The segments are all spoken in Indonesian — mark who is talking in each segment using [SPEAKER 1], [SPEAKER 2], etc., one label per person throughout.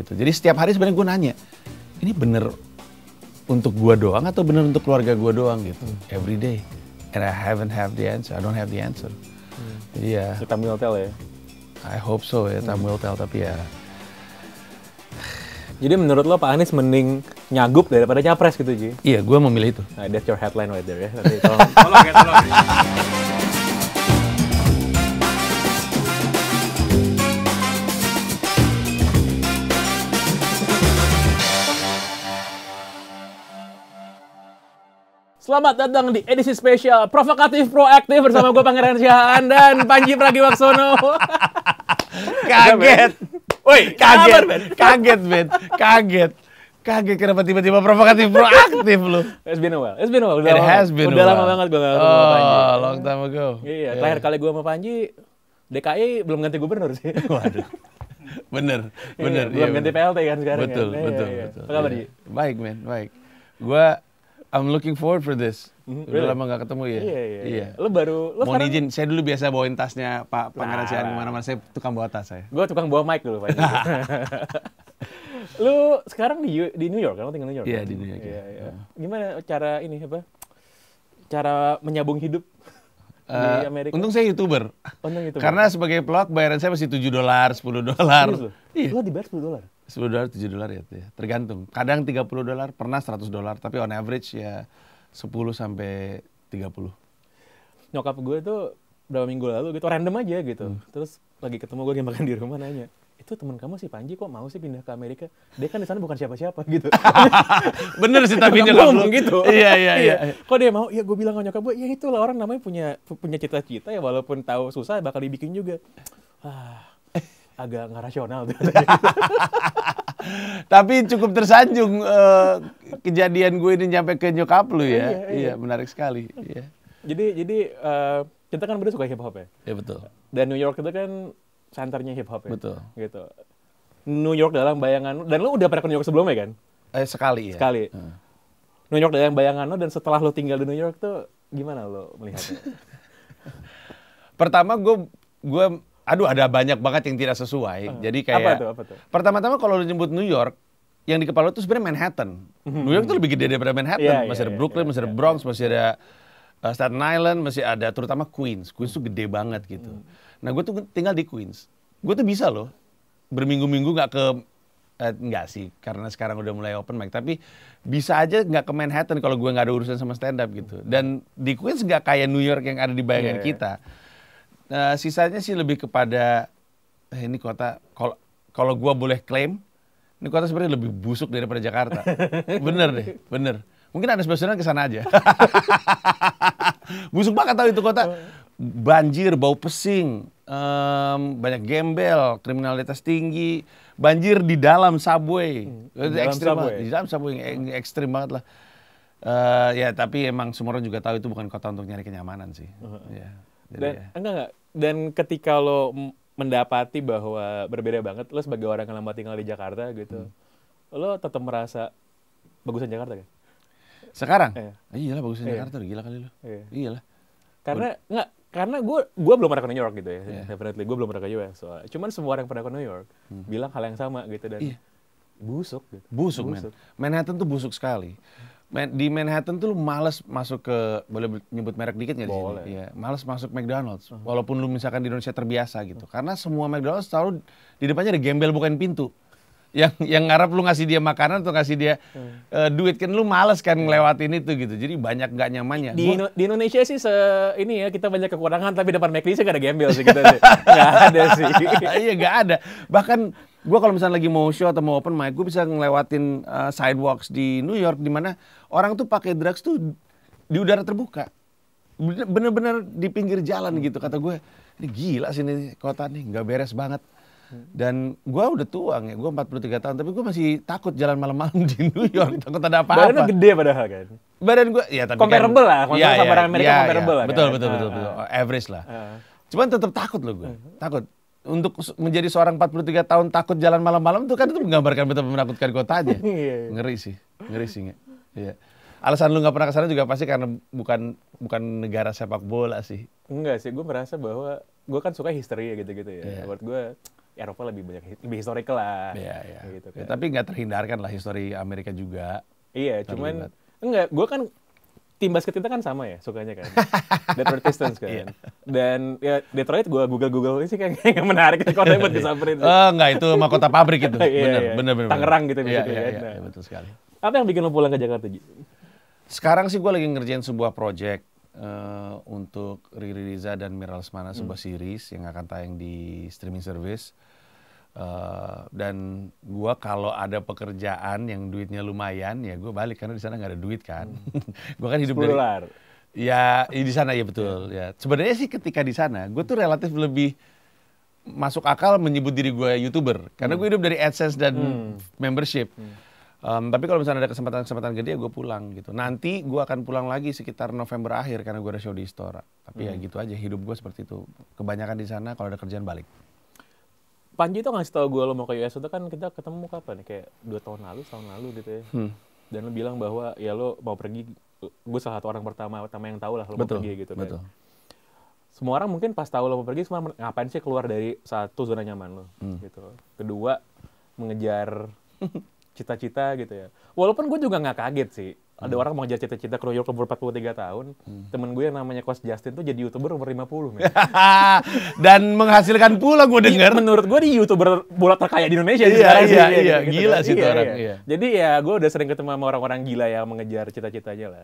[SPEAKER 1] gitu. Jadi setiap hari sebenarnya gue nanya, ini bener untuk gue doang atau bener untuk keluarga gue doang gitu. Every day. And I don't have the answer. Jadi ya.
[SPEAKER 2] Time will tell ya.
[SPEAKER 1] I hope so ya, time will tell, tapi ya.
[SPEAKER 2] Jadi menurut lo Pak Anies mending nyagup daripada nyapres gitu, Ji?
[SPEAKER 1] Iya, gue memilih itu.
[SPEAKER 2] Nah, that's your headline right there ya. Nanti tolong. Selamat datang di edisi spesial Provokatif Proaktif bersama gue Pangeran Siahaan dan Panji Pragiwaksono.
[SPEAKER 1] Kaget. Woi, kaget. Kaget kenapa tiba-tiba provokatif proaktif lu.
[SPEAKER 2] It's been a while.
[SPEAKER 1] It has been
[SPEAKER 2] Udah
[SPEAKER 1] a while.
[SPEAKER 2] lama banget gue nggak ketemu sama Panji.
[SPEAKER 1] Oh, long time ago.
[SPEAKER 2] Iya, terakhir kali gue sama Panji, DKI belum ganti gubernur sih.
[SPEAKER 1] Waduh. Bener.
[SPEAKER 2] Belum ganti PLT kan sekarang.
[SPEAKER 1] Betul.
[SPEAKER 2] Apa kabar, Ji?
[SPEAKER 1] Baik, men, baik. I'm looking forward for this. Udah lama gak ketemu ya?
[SPEAKER 2] Iya. Lo
[SPEAKER 1] Mohon
[SPEAKER 2] sekarang...
[SPEAKER 1] izin, saya dulu biasa bawain tasnya Pak Pangeran Siahaan kemana-mana. Saya tukang bawa tas saya.
[SPEAKER 2] Gue tukang bawa mic dulu, Pak. Lu sekarang di New York kan? Lo tinggal New York?
[SPEAKER 1] Iya,
[SPEAKER 2] kan?
[SPEAKER 1] di New York.
[SPEAKER 2] Iya. Gimana cara menyambung hidup di Amerika?
[SPEAKER 1] Untung saya YouTuber.
[SPEAKER 2] Untung YouTuber.
[SPEAKER 1] Karena sebagai pelawak bayaran saya masih $7, $10.
[SPEAKER 2] Iya. Lo dibayar $10?
[SPEAKER 1] $10, $7 ya, tergantung. Kadang $30, pernah $100, tapi on average ya 10 sampai 30.
[SPEAKER 2] Nyokap gue tuh berapa minggu lalu gitu, random aja gitu. Terus lagi ketemu gue lagi makan di rumah nanya, itu teman kamu si Panji kok mau sih pindah ke Amerika? Dia kan di sana bukan siapa-siapa gitu.
[SPEAKER 1] Bener sih tapi
[SPEAKER 2] dia ngomong gitu.
[SPEAKER 1] Iya.
[SPEAKER 2] Kok dia mau? Ya gue bilang ke nyokap gue, ya itulah orang namanya punya cita-cita ya walaupun tahu susah bakal dibikin juga. Agak nggak rasional tuh.
[SPEAKER 1] Tapi cukup tersanjung kejadian gue ini nyampe ke nyokap lu ya. Iya, menarik sekali. Iya.
[SPEAKER 2] Jadi kita kan berdua suka hip hop ya.
[SPEAKER 1] Iya betul.
[SPEAKER 2] Dan New York itu kan santernya hip hop ya.
[SPEAKER 1] Betul.
[SPEAKER 2] Gitu. New York dalam bayangan, dan lu udah pernah ke New York sebelumnya kan?
[SPEAKER 1] Sekali ya.
[SPEAKER 2] Sekali. New York dalam bayangan lo, dan setelah lo tinggal di New York tuh gimana lo melihatnya?
[SPEAKER 1] Pertama gue ada banyak banget yang tidak sesuai. Jadi kayak
[SPEAKER 2] Apa tuh?
[SPEAKER 1] Pertama-tama kalau lu nyebut New York, yang di kepala lu tuh sebenarnya Manhattan. New York tuh lebih gede daripada Manhattan. Masih ada Brooklyn, masih ada Bronx, masih ada Staten Island, masih ada terutama Queens. Queens tuh gede banget gitu. Nah, gue tuh tinggal di Queens. Gue tuh bisa loh berminggu-minggu nggak sih, karena sekarang udah mulai open mic, tapi bisa aja nggak ke Manhattan kalau gue nggak ada urusan sama stand up gitu. Dan di Queens nggak kayak New York yang ada di bayangan kita. Sisanya sih lebih kepada ini kota, kalau gue boleh klaim, ini kota sebenarnya lebih busuk daripada Jakarta. Bener. Mungkin Anies Baswedan kesana aja. Busuk banget tau itu kota. Banjir, bau pesing, banyak gembel, kriminalitas tinggi, banjir di dalam subway. Di dalam subway ekstrim banget lah. Ya tapi emang semua orang juga tahu itu bukan kota untuk nyari kenyamanan sih. Ya.
[SPEAKER 2] Enggak. Dan ketika lo mendapati bahwa berbeda banget, lo sebagai orang yang lama tinggal di Jakarta gitu, lo tetap merasa bagusan Jakarta kan?
[SPEAKER 1] Sekarang? Iyalah bagusan Jakarta, gila kali lo. Iyalah.
[SPEAKER 2] Karena gue belum pernah ke New York gitu ya, definitely gue belum pernah ke US. Cuman semua orang yang pernah ke New York bilang hal yang sama gitu, dan busuk gitu.
[SPEAKER 1] Busuk. Manhattan tuh busuk sekali. Di Manhattan tuh lu males masuk ke, boleh nyebut merek dikit nggak di sini?
[SPEAKER 2] Boleh.
[SPEAKER 1] Iya, males masuk McDonald's. Walaupun lu misalkan di Indonesia terbiasa gitu. Karena semua McDonald's selalu di depannya ada gembel bukan pintu. Yang ngarep lu ngasih dia makanan atau ngasih dia duit, kan lu males kan ngelewatin itu gitu. Jadi banyak nggak nyamannya.
[SPEAKER 2] Di Indonesia sih ini ya, kita banyak kekurangan, tapi depan McD sih nggak ada gembel sih kita sih. Nggak ada sih.
[SPEAKER 1] Iya nggak ada. Bahkan gue kalau misalnya lagi mau show atau mau open mic, gue bisa ngelewatin sidewalks di New York di mana orang tuh pakai drugs tuh di udara terbuka. Bener-bener di pinggir jalan gitu. Kata gue, ini gila sih ini kota nih, nggak beres banget. Dan gue udah tua ya, gue 43 tahun, tapi gue masih takut jalan malam-malam di New York, takut ada apa-apa.
[SPEAKER 2] Badannya gede padahal kan?
[SPEAKER 1] Badan gue, ya tapi
[SPEAKER 2] comparable lah,
[SPEAKER 1] sama
[SPEAKER 2] orang Amerika comparable lah.
[SPEAKER 1] Betul. Average lah. Cuman tetap takut loh gue, takut. Untuk menjadi seorang 43 tahun takut jalan malam-malam tuh kan itu menggambarkan betapa menakutkan kotanya. Ngeri sih. Iya. Alasan lu nggak pernah kesana juga pasti karena bukan negara sepak bola sih.
[SPEAKER 2] Enggak sih, gue merasa bahwa gue kan suka history ya gitu-gitu ya. Buat gue Eropa lebih banyak, lebih historical lah.
[SPEAKER 1] Iya.
[SPEAKER 2] Gitu
[SPEAKER 1] Ya,
[SPEAKER 2] kan.
[SPEAKER 1] tapi nggak terhindarkan lah histori Amerika juga.
[SPEAKER 2] Iya, cuman
[SPEAKER 1] terlibat.
[SPEAKER 2] enggak, gue kan tim basket kita kan sama ya sukanya kan. Detroit Pistons kan.
[SPEAKER 1] Iya.
[SPEAKER 2] Dan ya Detroit gue Google ini sih kayak nggak menarik kalau buat disamperin.
[SPEAKER 1] Enggak, itu mahkota pabrik itu.
[SPEAKER 2] Iya.
[SPEAKER 1] Bener.
[SPEAKER 2] Tangerang gitu
[SPEAKER 1] Iya,
[SPEAKER 2] maksudnya kan.
[SPEAKER 1] iya, betul sekali.
[SPEAKER 2] Apa yang bikin lo pulang ke Jakarta, Ji?
[SPEAKER 1] Sekarang sih gue lagi ngerjain sebuah project untuk Riri Riza dan Mira Lesmana, sebuah series yang akan tayang di streaming service. Dan gue kalau ada pekerjaan yang duitnya lumayan, ya gue balik karena di sana nggak ada duit kan. Gue kan hidup dari
[SPEAKER 2] $10.
[SPEAKER 1] ya di sana ya betul. Ya sebenarnya sih ketika di sana gue tuh relatif lebih masuk akal menyebut diri gue YouTuber karena gue hidup dari AdSense dan membership. Tapi kalau misalnya ada kesempatan gede, gue pulang gitu. Nanti gue akan pulang lagi sekitar November akhir karena gue ada show di Istora. Tapi ya gitu aja, hidup gue seperti itu. Kebanyakan di sana, kalau ada kerjaan balik.
[SPEAKER 2] Panji tuh ngasih tau gue lo mau ke US itu kan kita ketemu kapan ya? Kayak 2 tahun lalu gitu ya. Dan lo bilang bahwa ya lo mau pergi, gue salah satu orang pertama yang tahu lah lo mau pergi gitu kan.
[SPEAKER 1] Betul.
[SPEAKER 2] Semua orang mungkin pas tahu lo mau pergi, semua ngapain sih keluar dari satu zona nyaman lo gitu. Kedua, mengejar cita-cita gitu ya. Walaupun gue juga nggak kaget sih. Ada orang mau ngejar cita-cita ke New York umur 43 tahun. Temen gue yang namanya Coach Justin tuh jadi YouTuber umur 50. Men.
[SPEAKER 1] Dan menghasilkan pula gue dengar.
[SPEAKER 2] Menurut gue di YouTuber bola terkaya di Indonesia.
[SPEAKER 1] Iya. Gila sih tuh orang. Iya.
[SPEAKER 2] Jadi ya gue udah sering ketemu sama orang-orang gila yang mengejar cita-citanya lah.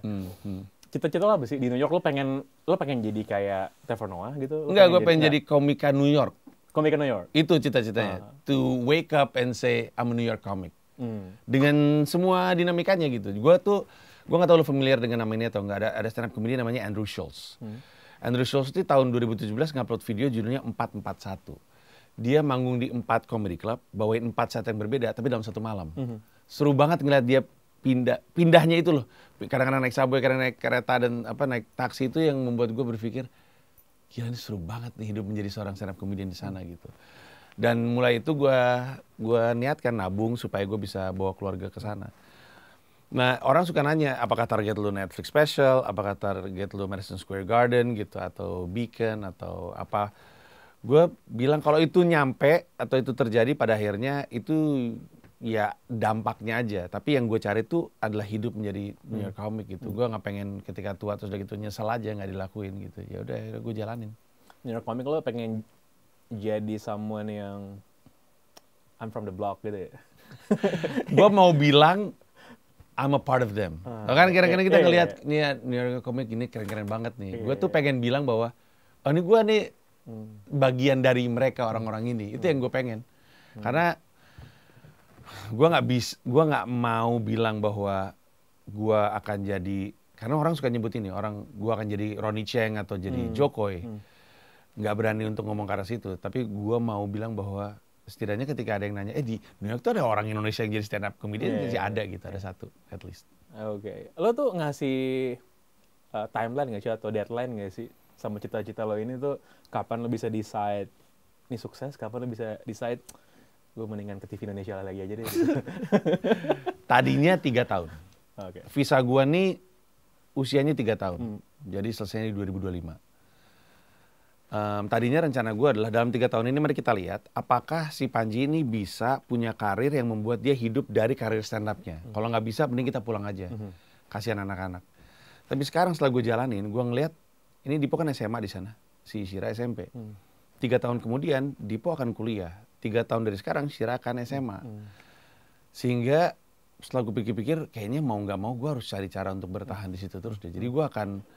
[SPEAKER 2] Cita-cita lo apa sih? Di New York lo pengen jadi kayak Trevor Noah gitu?
[SPEAKER 1] Enggak, gue pengen jadi komika New York.
[SPEAKER 2] Komika New York?
[SPEAKER 1] Itu cita-citanya. To wake up and say, I'm a New York comic. Dengan semua dinamikanya gitu. Gue nggak tahu lo familiar dengan nama ini atau nggak. Ada stand up comedian namanya Andrew Schulz. Andrew Schulz itu tahun 2017 ngupload video judulnya 441. Dia manggung di 4 comedy club, bawain 4 set yang berbeda tapi dalam satu malam. Seru banget ngeliat dia pindahnya itu loh. Kadang-kadang naik subway, kadang naik kereta dan naik taksi, itu yang membuat gue berpikir, gila ini seru banget nih hidup menjadi seorang stand up comedian di sana gitu. Dan mulai itu gue niatkan nabung supaya gue bisa bawa keluarga ke sana. Nah, orang suka nanya, apakah target lu Netflix special, apakah target lu Madison Square Garden gitu, atau Beacon, atau apa. Gue bilang kalau itu nyampe, atau itu terjadi pada akhirnya, itu ya dampaknya aja. Tapi yang gue cari tuh adalah hidup menjadi New York comic gitu. Gue nggak pengen ketika tua terus udah gitu nyesel aja nggak dilakuin gitu. Ya udah gue jalanin.
[SPEAKER 2] New York comic lo pengen jadi someone yang I'm from the block gitu ya?
[SPEAKER 1] Gue mau bilang I'm a part of them. Kan kira-kira kita ngelihat nih New York comic ini keren-keren banget nih. Gue tuh pengen bilang bahwa oh ini gue nih bagian dari mereka orang-orang ini. Itu yang gue pengen. Karena gue nggak mau bilang bahwa gue akan jadi, karena orang suka nyebut ini, gue akan jadi Ronnie Cheng atau jadi Jokowi. Nggak berani untuk ngomong ke arah situ, tapi gue mau bilang bahwa setidaknya ketika ada yang nanya, di New York tuh ada orang Indonesia yang jadi stand up comedian, jadi ada gitu, ada satu at least.
[SPEAKER 2] Oke. Lo tuh ngasih timeline nggak sih atau deadline nggak sih sama cita-cita lo ini tuh, kapan lo bisa decide ini sukses, kapan lo bisa decide gue mendingan ke TV Indonesia lagi aja deh.
[SPEAKER 1] Tadinya 3 tahun.
[SPEAKER 2] Okay.
[SPEAKER 1] Visa gue nih usianya 3 tahun, jadi selesainya di 2025. Tadinya rencana gue adalah dalam 3 tahun ini mari kita lihat apakah si Panji ini bisa punya karir yang membuat dia hidup dari karir stand up-nya. Kalau nggak bisa, mending kita pulang aja. Kasihan anak-anak. Tapi sekarang setelah gue jalanin, gue ngeliat ini Dipo kan SMA di sana, si Shira SMP. 3 tahun kemudian Dipo akan kuliah. 3 tahun dari sekarang Shira akan SMA. Sehingga setelah gue pikir-pikir, kayaknya mau nggak mau gue harus cari cara untuk bertahan di situ terus deh. Jadi gue akan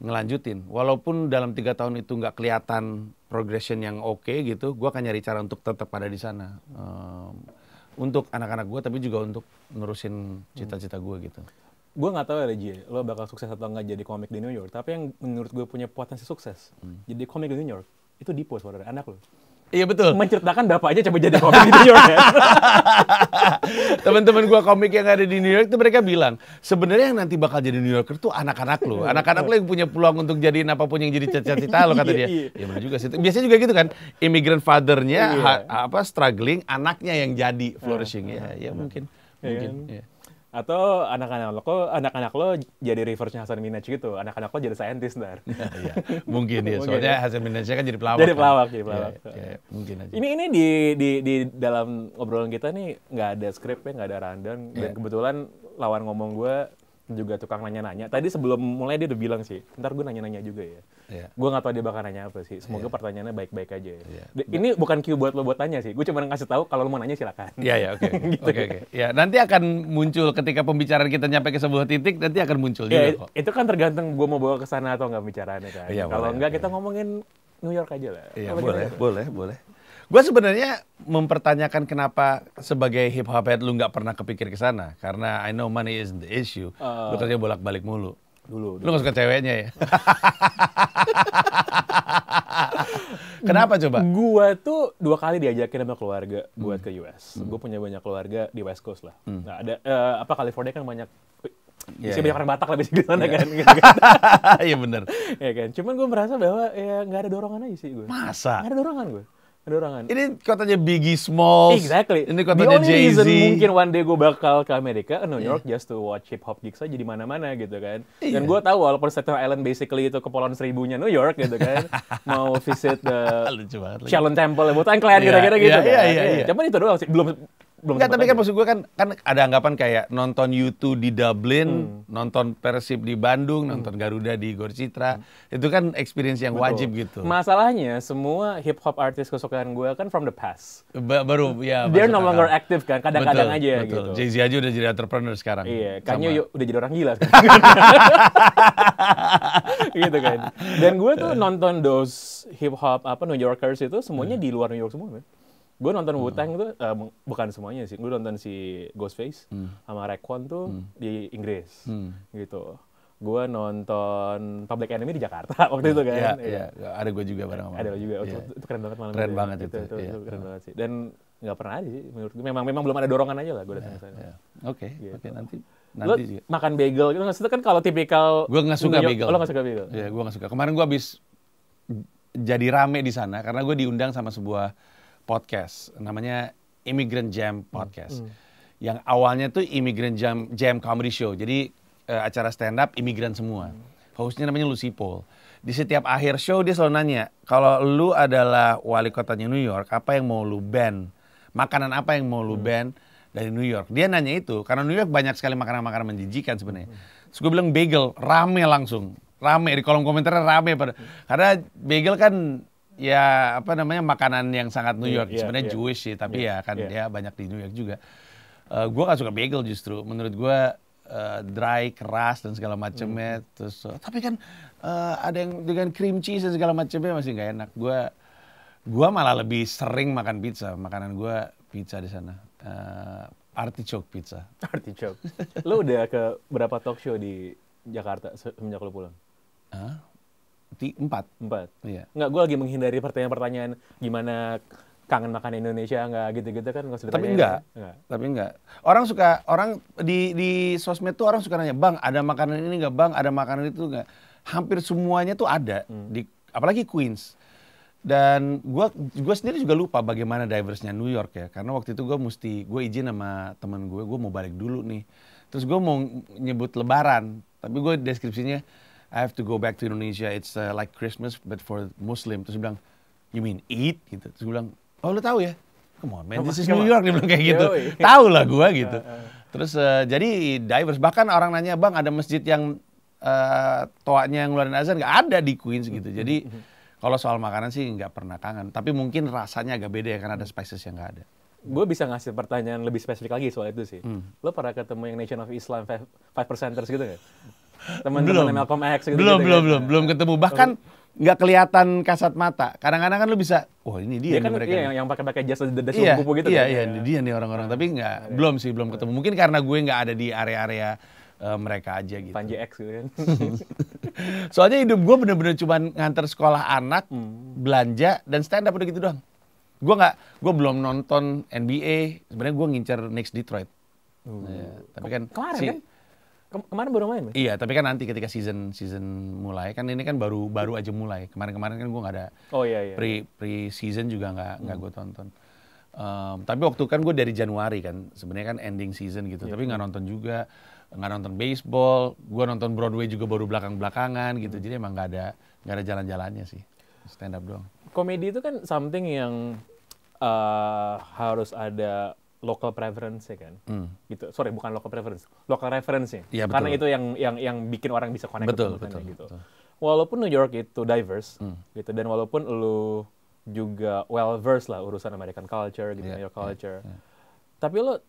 [SPEAKER 1] ngelanjutin, walaupun dalam 3 tahun itu nggak kelihatan progression yang oke gitu, gue akan nyari cara untuk tetap ada di sana, untuk anak-anak gue, tapi juga untuk nerusin cita-cita gue gitu.
[SPEAKER 2] Gue nggak tahu ya Ji, lo bakal sukses atau nggak jadi komik di New York, tapi yang menurut gue punya potensi sukses jadi komik di New York itu Dipo sebenarnya, anak lo.
[SPEAKER 1] Iya betul.
[SPEAKER 2] Menceritakan bapaknya coba jadi komik di New York ya.
[SPEAKER 1] Teman-teman gua komik yang ada di New York itu mereka bilang, sebenarnya yang nanti bakal jadi New Yorker tuh anak-anak lo. Anak-anak lo yang punya peluang untuk jadiin apapun yang jadi cita-cita lo, kata dia. Ya benar juga sih. Biasanya juga gitu kan. Immigrant father-nya struggling, anaknya yang jadi flourishing. Ya mungkin.
[SPEAKER 2] Iya. Atau anak-anak lo jadi reverse-nya Hasan Minhaj gitu. Anak-anak lo jadi scientist ntar.
[SPEAKER 1] Iya, mungkin ya.
[SPEAKER 2] Mungkin
[SPEAKER 1] Soalnya
[SPEAKER 2] ya.
[SPEAKER 1] Hasan Minhaj kan jadi pelawak.
[SPEAKER 2] Jadi pelawak,
[SPEAKER 1] kan?
[SPEAKER 2] jadi pelawak.
[SPEAKER 1] Iya, mungkin aja.
[SPEAKER 2] Ini di dalam obrolan kita nih nggak ada skripnya, nggak ada rundown. Dan kebetulan lawan ngomong gue juga tukang nanya-nanya. Tadi sebelum mulai dia udah bilang sih, ntar gue nanya-nanya juga ya. Gue nggak tahu dia bakal nanya apa sih. Semoga pertanyaannya baik-baik aja ya. Ini bukan cue buat lo buat tanya sih. Gue cuma ngasih tahu kalau lo mau nanya silakan.
[SPEAKER 1] Iya, oke.
[SPEAKER 2] Gitu.
[SPEAKER 1] Oke. Ya, nanti akan muncul ketika pembicaraan kita nyampe ke sebuah titik, nanti akan muncul juga
[SPEAKER 2] Ya,
[SPEAKER 1] kok.
[SPEAKER 2] itu kan tergantung gue mau bawa ke sana atau nggak bicaraannya kan.
[SPEAKER 1] Iya,
[SPEAKER 2] Kalau
[SPEAKER 1] boleh,
[SPEAKER 2] nggak
[SPEAKER 1] oke.
[SPEAKER 2] kita ngomongin New York aja lah.
[SPEAKER 1] Iya,
[SPEAKER 2] Apa
[SPEAKER 1] boleh. Gue sebenarnya mempertanyakan kenapa sebagai hip hop head lu nggak pernah kepikir ke sana, karena I know money isn't the issue. Lu kerja bolak-balik mulu.
[SPEAKER 2] Dulu.
[SPEAKER 1] Lu nggak suka ceweknya ya? Kenapa coba?
[SPEAKER 2] Gua tuh 2 kali diajakin sama keluarga buat ke US. Gue punya banyak keluarga di West Coast lah. Nah, ada California kan banyak banyak orang Batak lah di sana kan. Gitu kan.
[SPEAKER 1] Iya bener.
[SPEAKER 2] Ya kan. Cuman gue merasa bahwa ya nggak ada dorongan aja sih gue.
[SPEAKER 1] Masa?
[SPEAKER 2] Nggak ada dorongan gue. Nggak ada dorongan.
[SPEAKER 1] Ini kotanya Biggie Smalls.
[SPEAKER 2] Exactly.
[SPEAKER 1] Ini kotanya
[SPEAKER 2] The only
[SPEAKER 1] Jay-Z.
[SPEAKER 2] reason mungkin one day gue bakal ke Amerika, New York, just to watch hip hop gigs aja di mana-mana gitu kan. Dan gue tahu walaupun Staten Island basically itu kepulauan seribunya New York gitu kan, mau visit the
[SPEAKER 1] Lucu banget lagi.
[SPEAKER 2] Shaolin Temple, buat Clan
[SPEAKER 1] Iya,
[SPEAKER 2] kira-kira gitu
[SPEAKER 1] iya,
[SPEAKER 2] kan.
[SPEAKER 1] iya.
[SPEAKER 2] Cuman itu doang sih, belum
[SPEAKER 1] Enggak, tapi
[SPEAKER 2] sempat
[SPEAKER 1] kan
[SPEAKER 2] aja.
[SPEAKER 1] maksud gue kan ada anggapan kayak nonton U2 di Dublin, nonton Persib di Bandung, nonton Garuda di Gor Citra. Itu kan experience yang
[SPEAKER 2] Betul.
[SPEAKER 1] wajib gitu.
[SPEAKER 2] Masalahnya semua hip hop artis kesukaan gue kan from the past.
[SPEAKER 1] Baru ya.
[SPEAKER 2] They're
[SPEAKER 1] masuk
[SPEAKER 2] no
[SPEAKER 1] akal.
[SPEAKER 2] longer active kan, kadang-kadang
[SPEAKER 1] Betul,
[SPEAKER 2] aja
[SPEAKER 1] betul.
[SPEAKER 2] gitu.
[SPEAKER 1] Jay-Z aja udah jadi entrepreneur sekarang.
[SPEAKER 2] Iya,
[SPEAKER 1] Sama-
[SPEAKER 2] Kanye udah jadi orang gila sekarang. Gitu kan. Dan gue tuh nonton those hip hop New Yorkers itu semuanya di luar New York semua kan. Gue nonton Wu-Tang tuh bukan semuanya sih. Gue nonton si Ghostface sama Raekwon tuh di Inggris gitu. Gue nonton Public Enemy di Jakarta waktu itu kan.
[SPEAKER 1] Iya. Ada gue juga bareng sama.
[SPEAKER 2] Ada juga.
[SPEAKER 1] Iya.
[SPEAKER 2] Itu keren banget malam
[SPEAKER 1] Keren
[SPEAKER 2] itu.
[SPEAKER 1] banget itu,
[SPEAKER 2] Itu
[SPEAKER 1] iya.
[SPEAKER 2] keren banget sih. Dan nggak pernah ada sih menurut gue. Memang belum ada dorongan aja lah gue datang ke sana.
[SPEAKER 1] Iya. Oke, nanti
[SPEAKER 2] Lo
[SPEAKER 1] juga.
[SPEAKER 2] makan bagel gitu nggak sih? Itu kan kalau tipikal
[SPEAKER 1] Gue nggak suka
[SPEAKER 2] New York-
[SPEAKER 1] bagel.
[SPEAKER 2] Oh, lo nggak suka bagel?
[SPEAKER 1] Iya, gue nggak suka. Kemarin gue habis jadi rame di sana karena gue diundang sama sebuah podcast namanya Immigrant Jam Podcast. Yang awalnya tuh Immigrant Jam Comedy Show. Jadi acara stand up imigran semua. Hostnya namanya Lucy Paul. Di setiap akhir show dia selalu nanya, kalau lu adalah wali kotanya New York, apa yang mau lu ban? Makanan apa yang mau lu ban dari New York? Dia nanya itu karena New York banyak sekali makanan-makanan menjijikan sebenarnya. Terus gue bilang bagel, rame langsung. Rame di kolom komentarnya rame karena bagel kan ya makanan yang sangat New York. Sebenarnya Jewish sih, tapi ya kan dia banyak di New York juga. Gue gak suka bagel justru. Menurut gue dry, keras dan segala macamnya. Terus tapi kan ada yang dengan cream cheese dan segala macamnya masih nggak enak. Gue malah lebih sering makan pizza. Makanan gue pizza di sana. Artichoke pizza.
[SPEAKER 2] Artichoke. Lo udah ke berapa talk show di Jakarta semenjak lo pulang?
[SPEAKER 1] 4.
[SPEAKER 2] 4.
[SPEAKER 1] Iya.
[SPEAKER 2] Nggak, gue lagi menghindari pertanyaan-pertanyaan gimana kangen makan Indonesia nggak gitu-gitu kan nggak usah
[SPEAKER 1] Tapi
[SPEAKER 2] ditanyain.
[SPEAKER 1] enggak. Orang di sosmed tuh orang suka nanya, "Bang, ada makanan ini enggak, Bang? Ada makanan itu enggak?" Hampir semuanya tuh ada apalagi Queens. Dan gue sendiri juga lupa bagaimana diverse-nya New York ya. Karena waktu itu gue izin sama teman gue mau balik dulu nih. Terus gue mau nyebut Lebaran, tapi gue deskripsinya I have to go back to Indonesia. It's like Christmas but for Muslim. Terus dia bilang, "You mean eat?" gitu. Terus gue bilang, "Oh, lu tahu ya?" "Come on, man, this is New York." Dia bilang kayak gitu. Tahu lah gue gitu. Terus jadi diverse. Bahkan orang nanya, "Bang, ada masjid yang toanya ngeluarin azan?" Nggak ada di Queens gitu. Jadi kalau soal makanan sih nggak pernah kangen. Tapi mungkin rasanya agak beda ya karena ada spices yang nggak ada.
[SPEAKER 2] Gue bisa ngasih pertanyaan lebih spesifik lagi soal itu sih. Lo pernah ketemu yang Nation of Islam 5%ers gitu nggak? Teman-teman Malcolm X gitu.
[SPEAKER 1] Belum ketemu. Bahkan nggak kelihatan kasat mata. Kadang-kadang kan lu bisa, wah ini dia,
[SPEAKER 2] Dia kan
[SPEAKER 1] mereka.
[SPEAKER 2] yang pakai jas dan
[SPEAKER 1] Iya,
[SPEAKER 2] kupu gitu
[SPEAKER 1] iya,
[SPEAKER 2] kan.
[SPEAKER 1] iya, dia nih orang-orang. Tapi belum ketemu. Mungkin karena gue nggak ada di area-area mereka aja gitu.
[SPEAKER 2] Panji X gitu kan.
[SPEAKER 1] Soalnya hidup gue bener-bener cuma nganter sekolah anak, belanja, dan stand up udah gitu doang. Gue belum nonton NBA. Sebenarnya gue ngincer Knicks Detroit. Tapi kan
[SPEAKER 2] Kemarin kan? Kemarin baru main, Mas?
[SPEAKER 1] Iya, tapi kan nanti ketika season mulai, kan ini kan baru aja mulai. Kemarin kan gue nggak ada
[SPEAKER 2] Oh iya.
[SPEAKER 1] pre-season juga nggak gue tonton. Tapi waktu kan gue dari Januari kan, sebenarnya kan ending season gitu. Tapi nggak nonton juga, nggak nonton baseball. Gue nonton Broadway juga baru belakangan gitu. Jadi emang nggak ada jalan-jalannya sih, stand up doang.
[SPEAKER 2] Komedi itu kan something yang harus ada local preference ya kan, gitu. Sorry, bukan local preference, local reference-nya.
[SPEAKER 1] Iya, betul.
[SPEAKER 2] Karena itu yang bikin orang bisa connect
[SPEAKER 1] Betul.
[SPEAKER 2] gitu. Walaupun New York itu diverse, gitu, dan walaupun lu juga well versed lah urusan American culture, gitu, New York culture, tapi lu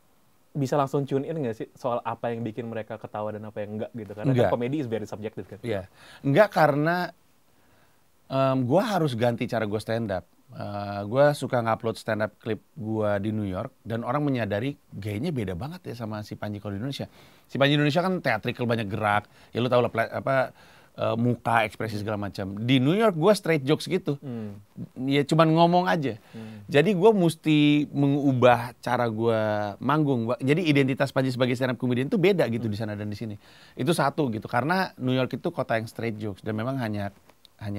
[SPEAKER 2] bisa langsung tune in nggak sih soal apa yang bikin mereka ketawa dan apa yang enggak gitu? Karena kan komedi is very subjective kan.
[SPEAKER 1] Iya, enggak karena gue harus ganti cara gue stand up. Gue suka ngupload stand up clip gue di New York dan orang menyadari gayanya beda banget ya sama si Panji kalau di Indonesia. Si Panji Indonesia kan theatrical, banyak gerak, ya lu tau lah muka, ekspresi segala macam. Di New York gue straight jokes gitu, ya cuman ngomong aja. Jadi gue mesti mengubah cara gue manggung. Jadi identitas Panji sebagai stand up comedian itu beda gitu di sana dan di sini. Itu satu gitu, karena New York itu kota yang straight jokes dan memang hanya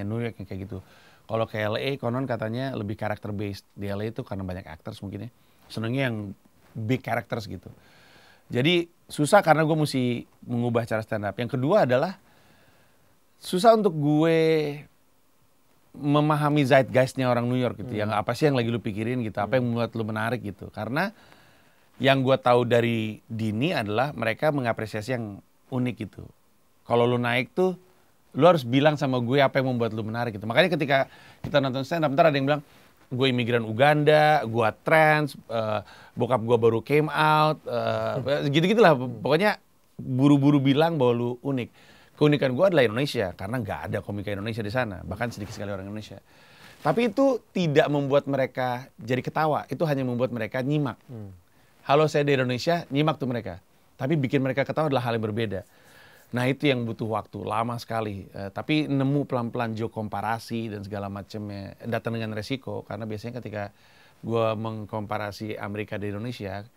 [SPEAKER 1] New York yang kayak gitu. Kalau ke LA konon katanya lebih character based. Di LA itu karena banyak actors mungkin ya. Senengnya yang big characters gitu. Jadi susah karena gue mesti mengubah cara stand up. Yang kedua adalah susah untuk gue memahami zeitgeist-nya orang New York gitu. Yang apa sih yang lagi lu pikirin gitu. Apa yang membuat lu menarik gitu. Karena yang gue tahu dari dini adalah mereka mengapresiasi yang unik gitu. Kalau lu naik tuh lu harus bilang sama gue apa yang membuat lu menarik gitu. Makanya ketika kita nonton stand up, ntar ada yang bilang, gue imigran Uganda, gue trans, bokap gue baru came out, gitu-gitulah. Pokoknya buru-buru bilang bahwa lu unik. Keunikan gue adalah Indonesia, karena nggak ada komika Indonesia di sana. Bahkan sedikit sekali orang Indonesia. Tapi itu tidak membuat mereka jadi ketawa. Itu hanya membuat mereka nyimak. Halo, saya dari Indonesia, nyimak tuh mereka. Tapi bikin mereka ketawa adalah hal yang berbeda. Nah itu yang butuh waktu, lama sekali. Tapi nemu pelan-pelan joke komparasi dan segala macamnya datang dengan resiko. Karena biasanya ketika gue mengkomparasi Amerika dan Indonesia,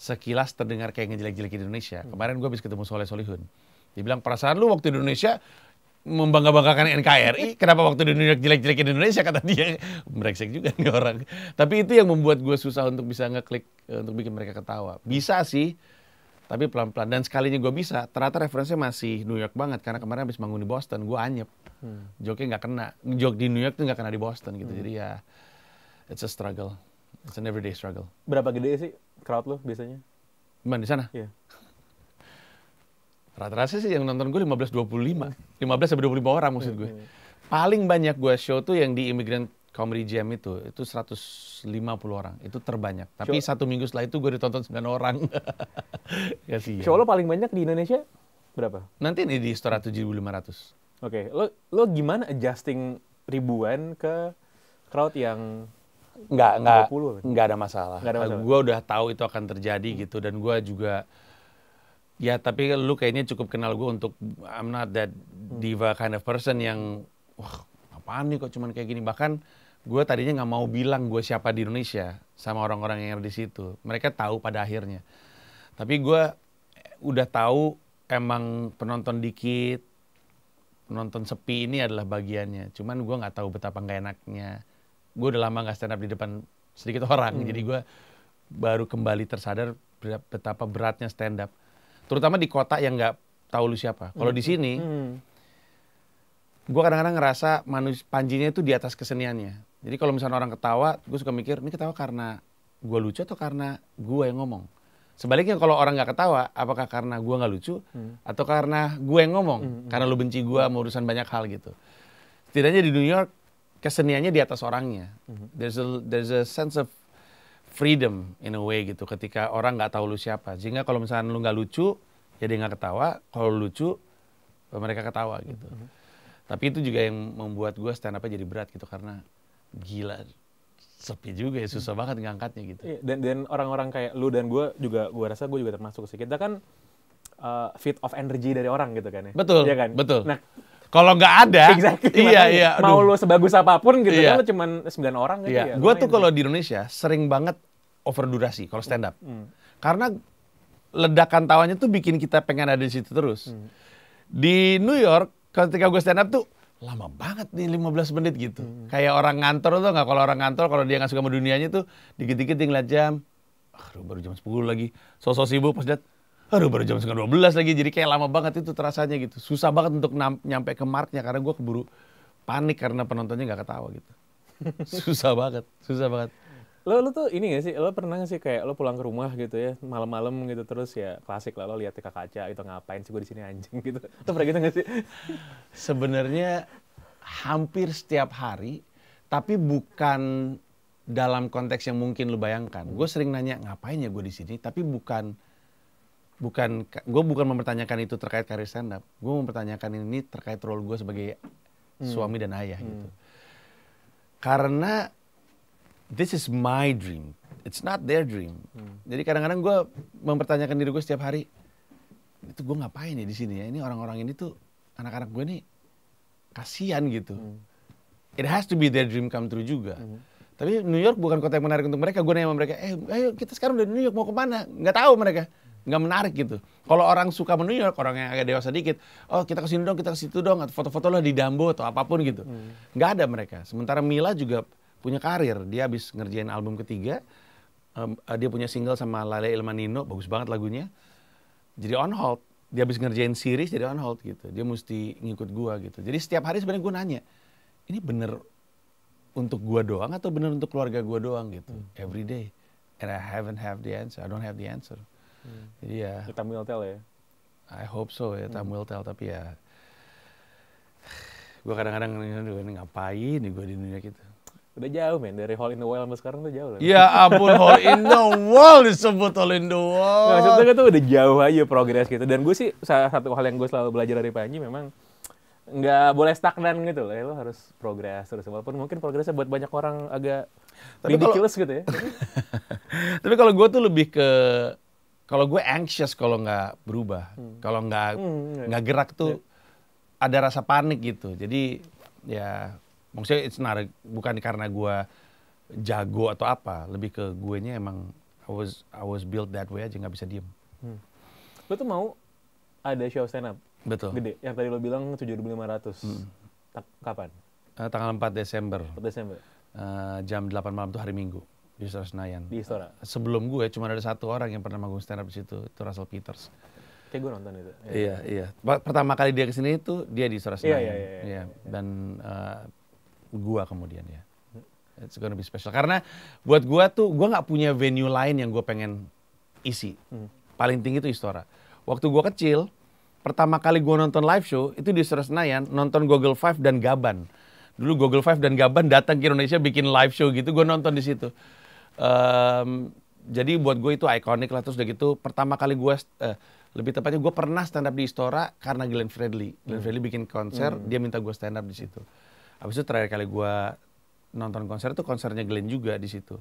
[SPEAKER 1] sekilas terdengar kayak ngejelek-jelekin Indonesia. Kemarin gue habis ketemu Soleh Solihun. Dia bilang, perasaan lu waktu di Indonesia membangga-banggakan NKRI, kenapa waktu di New York jelek-jelekin Indonesia, kata dia. Brengsek juga nih orang. Tapi itu yang membuat gue susah untuk bisa ngeklik, untuk bikin mereka ketawa. Bisa sih. Tapi pelan-pelan. Dan sekalinya gue bisa, ternyata referensinya masih New York banget. Karena kemarin habis bangun di Boston, gue anyep. Joke-nya nggak kena. Joke di New York tuh nggak kena di Boston gitu. Jadi ya, it's a struggle. It's an everyday struggle.
[SPEAKER 2] Berapa gede sih crowd lo biasanya?
[SPEAKER 1] Gimana di sana?
[SPEAKER 2] Iya.
[SPEAKER 1] Rata-rata sih yang nonton gue 15-25. 15-25 orang maksud gue. Paling banyak gue show tuh yang di Immigrant Comedy Jam itu 150 orang. Itu terbanyak. Tapi satu minggu setelah itu gue ditonton 9 orang.
[SPEAKER 2] Show lo paling banyak di Indonesia berapa?
[SPEAKER 1] Nanti ini di store 7.500.
[SPEAKER 2] Oke. Lo gimana adjusting ribuan ke crowd yang
[SPEAKER 1] Nggak ada masalah. Gue udah tahu itu akan terjadi gitu. Dan gue juga, ya tapi lu kayaknya cukup kenal gue untuk I'm not that diva kind of person yang, wah apaan nih kok cuman kayak gini. Bahkan gue tadinya nggak mau bilang gue siapa di Indonesia sama orang-orang yang ada di situ. Mereka tahu pada akhirnya. Tapi gue udah tahu emang penonton dikit, penonton sepi ini adalah bagiannya. Cuman gue nggak tahu betapa nggak enaknya. Gue udah lama nggak stand up di depan sedikit orang. Jadi gue baru kembali tersadar betapa beratnya stand up. Terutama di kota yang nggak tahu lu siapa. Kalau di sini, gue kadang-kadang ngerasa Panjinya itu di atas keseniannya. Jadi kalau misalnya orang ketawa, gue suka mikir, ini ketawa karena gue lucu atau karena gue yang ngomong. Sebaliknya kalau orang nggak ketawa, apakah karena gue nggak lucu atau karena gue yang ngomong? Karena lu benci gue mau urusan banyak hal gitu. Setidaknya di New York, keseniannya di atas orangnya. There's a sense of freedom in a way gitu. Ketika orang nggak tahu lu siapa. Sehingga kalau misalnya lu nggak lucu, ya dia nggak ketawa. Kalau lucu, mereka ketawa gitu. Tapi itu juga yang membuat gue stand up-nya jadi berat gitu. Karena gila, sepi juga ya, susah banget ngangkatnya gitu.
[SPEAKER 2] Dan orang-orang kayak lu dan gue rasa gue juga termasuk sih. Kita kan fit of energy dari orang gitu kan ya.
[SPEAKER 1] Betul,
[SPEAKER 2] ya kan?
[SPEAKER 1] Betul.
[SPEAKER 2] Nah,
[SPEAKER 1] kalau nggak ada,
[SPEAKER 2] iya. Mau lu sebagus apapun gitu kan, lu cuman 9 orang gitu ya.
[SPEAKER 1] Gue tuh kalau di Indonesia sering banget overdurasi kalau stand up. Karena ledakan tawanya tuh bikin kita pengen ada di situ terus. Di New York, ketika gue stand up tuh lama banget nih 15 menit gitu. Kayak orang ngantor tuh nggak, kalau orang ngantor kalau dia nggak suka sama dunianya tuh dikit-dikit dia ngeliat jam, aduh baru jam 10 lagi, sosok sibuk pas lihat, aduh baru jam 11 lagi, jadi kayak lama banget itu terasanya gitu. Susah banget untuk nyampe ke marknya karena gue keburu panik karena penontonnya nggak ketawa gitu. Susah banget.
[SPEAKER 2] Lo tuh ini gak sih, lo pernah gak sih kayak lo pulang ke rumah gitu ya, malam-malam gitu, terus ya klasik lah lo lihat ke kaca itu, ngapain sih gue di sini anjing gitu. Lo pernah gitu gak sih?
[SPEAKER 1] Sebenarnya hampir setiap hari, tapi bukan dalam konteks yang mungkin lu bayangkan. Gue sering nanya ngapain ya gue di sini, tapi gue bukan mempertanyakan itu terkait karir stand up. Gue mempertanyakan ini terkait role gue sebagai suami dan ayah gitu. Karena this is my dream, it's not their dream. Jadi kadang-kadang gue mempertanyakan diri gue setiap hari, itu gue ngapain ya di sini ya? Ini orang-orang ini tuh, anak-anak gue nih kasihan gitu. It has to be their dream come true juga. Tapi New York bukan kota yang menarik untuk mereka. Gue nanya sama mereka, ayo kita sekarang udah di New York, mau kemana? Nggak tahu mereka, nggak menarik gitu. Kalau orang suka sama New York, orang yang agak dewasa dikit, oh kita kesini dong, kita kesitu dong, atau foto-foto lah di Dumbo atau apapun gitu. Nggak ada mereka. Sementara Mila juga punya karir. Dia habis ngerjain album ketiga, dia punya single sama Lale Ilmanino, bagus banget lagunya. Jadi on hold. Dia habis ngerjain series jadi on hold gitu. Dia mesti ngikut gua gitu. Jadi setiap hari sebenarnya gua nanya, ini bener untuk gua doang atau bener untuk keluarga gua doang gitu. Every day. And I have the answer. I don't have the answer. Jadi ya.
[SPEAKER 2] Time will tell ya.
[SPEAKER 1] I hope so ya, time will tell. Tapi ya, gua kadang-kadang ini ngapain nih gua di dunia gitu.
[SPEAKER 2] Udah jauh men, dari Hole in the Wall sampai sekarang tuh jauh loh.
[SPEAKER 1] Ya ampun, Hole in the Wall disebut Hole in the Wall.
[SPEAKER 2] Nah, maksudnya tuh udah jauh aja progres gitu. Dan gue sih, salah satu hal yang gue selalu belajar dari Panji memang nggak boleh stagnan gitu loh. Lo harus progres terus. Walaupun mungkin progresnya buat banyak orang agak ridiculous gitu ya.
[SPEAKER 1] Tapi kalau gue tuh lebih ke, kalau gue anxious kalau nggak berubah. Kalau nggak gerak tuh ada rasa panik gitu. Jadi ya, maksudnya bukan karena gue jago atau apa, lebih ke guenya emang I was built that way aja, nggak bisa diem.
[SPEAKER 2] Lo tuh mau ada show stand up
[SPEAKER 1] Betul.
[SPEAKER 2] gede yang tadi lo bilang 7.500. Kapan?
[SPEAKER 1] Tanggal 4 Desember.
[SPEAKER 2] 4 Desember.
[SPEAKER 1] Jam 8 malam tuh hari Minggu di Istora Senayan.
[SPEAKER 2] Di Istora.
[SPEAKER 1] Sebelum gue cuma ada satu orang yang pernah manggung stand up di situ, itu Russell Peters.
[SPEAKER 2] Kayak gue nonton itu.
[SPEAKER 1] Iya. Pertama kali dia kesini itu dia di Istora Senayan.
[SPEAKER 2] Iya.
[SPEAKER 1] Dan gua kemudian ya. It's gonna be special. Karena buat gua tuh, gua nggak punya venue lain yang gua pengen isi. Paling tinggi itu Istora. Waktu gua kecil, pertama kali gua nonton live show, itu di Istora Senayan, nonton Google Five dan Gaban. Dulu Google Five dan Gaban datang ke Indonesia bikin live show gitu, gua nonton di situ. Jadi buat gue itu ikonik lah. Terus udah gitu, pertama kali gua, lebih tepatnya gua pernah stand up di Istora karena Glenn Fredly. Glenn Fredly bikin konser, dia minta gua stand up di situ. Habis itu terakhir kali gue nonton konser itu konsernya Glenn juga di situ.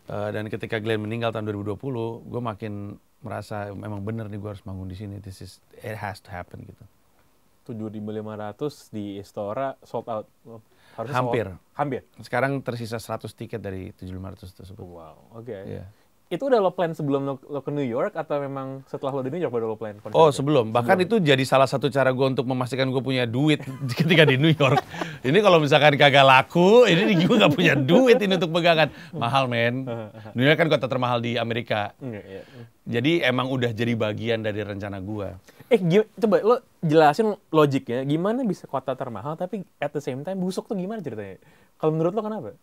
[SPEAKER 1] Dan ketika Glenn meninggal tahun 2020, gue makin merasa memang bener nih gue harus manggung di sini. It has to happen gitu.
[SPEAKER 2] 7.500 di Istora sold out. Harusnya
[SPEAKER 1] Hampir. Sekarang tersisa 100 tiket dari 7.500 tersebut.
[SPEAKER 2] Wow, oke.
[SPEAKER 1] Yeah.
[SPEAKER 2] Itu udah lo plan sebelum lo ke New York atau memang setelah lo di New York baru lo plan?
[SPEAKER 1] Oh sebelum, bahkan itu jadi salah satu cara gue untuk memastikan gue punya duit ketika di New York. Ini kalau misalkan kagak laku, ini gue gak punya duit ini untuk pegangan. Mahal men, New York kan kota termahal di Amerika. Jadi emang udah jadi bagian dari rencana gue.
[SPEAKER 2] Coba lo jelasin logiknya, gimana bisa kota termahal tapi at the same time busuk tuh gimana ceritanya? Kalau menurut lo kenapa?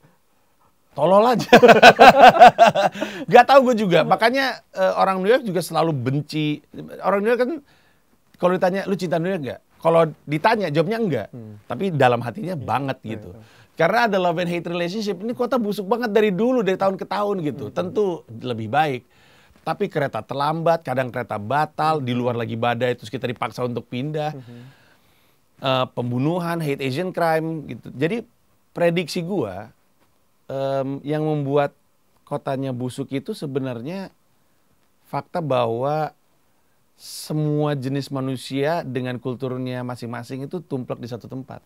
[SPEAKER 1] Tolol aja. Gak tahu gue juga. Makanya orang New York juga selalu benci. Orang New York kan kalau ditanya, lu cinta New York gak? Kalau ditanya, jawabnya enggak. Tapi dalam hatinya banget gitu. Karena ada love and hate relationship. Ini kota busuk banget dari dulu, dari tahun ke tahun gitu. Tentu lebih baik. Tapi kereta terlambat, kadang kereta batal, di luar lagi badai, terus kita dipaksa untuk pindah. Pembunuhan, hate Asian crime gitu. Jadi prediksi gue, yang membuat kotanya busuk itu sebenarnya fakta bahwa semua jenis manusia dengan kulturnya masing-masing itu tumplek di satu tempat.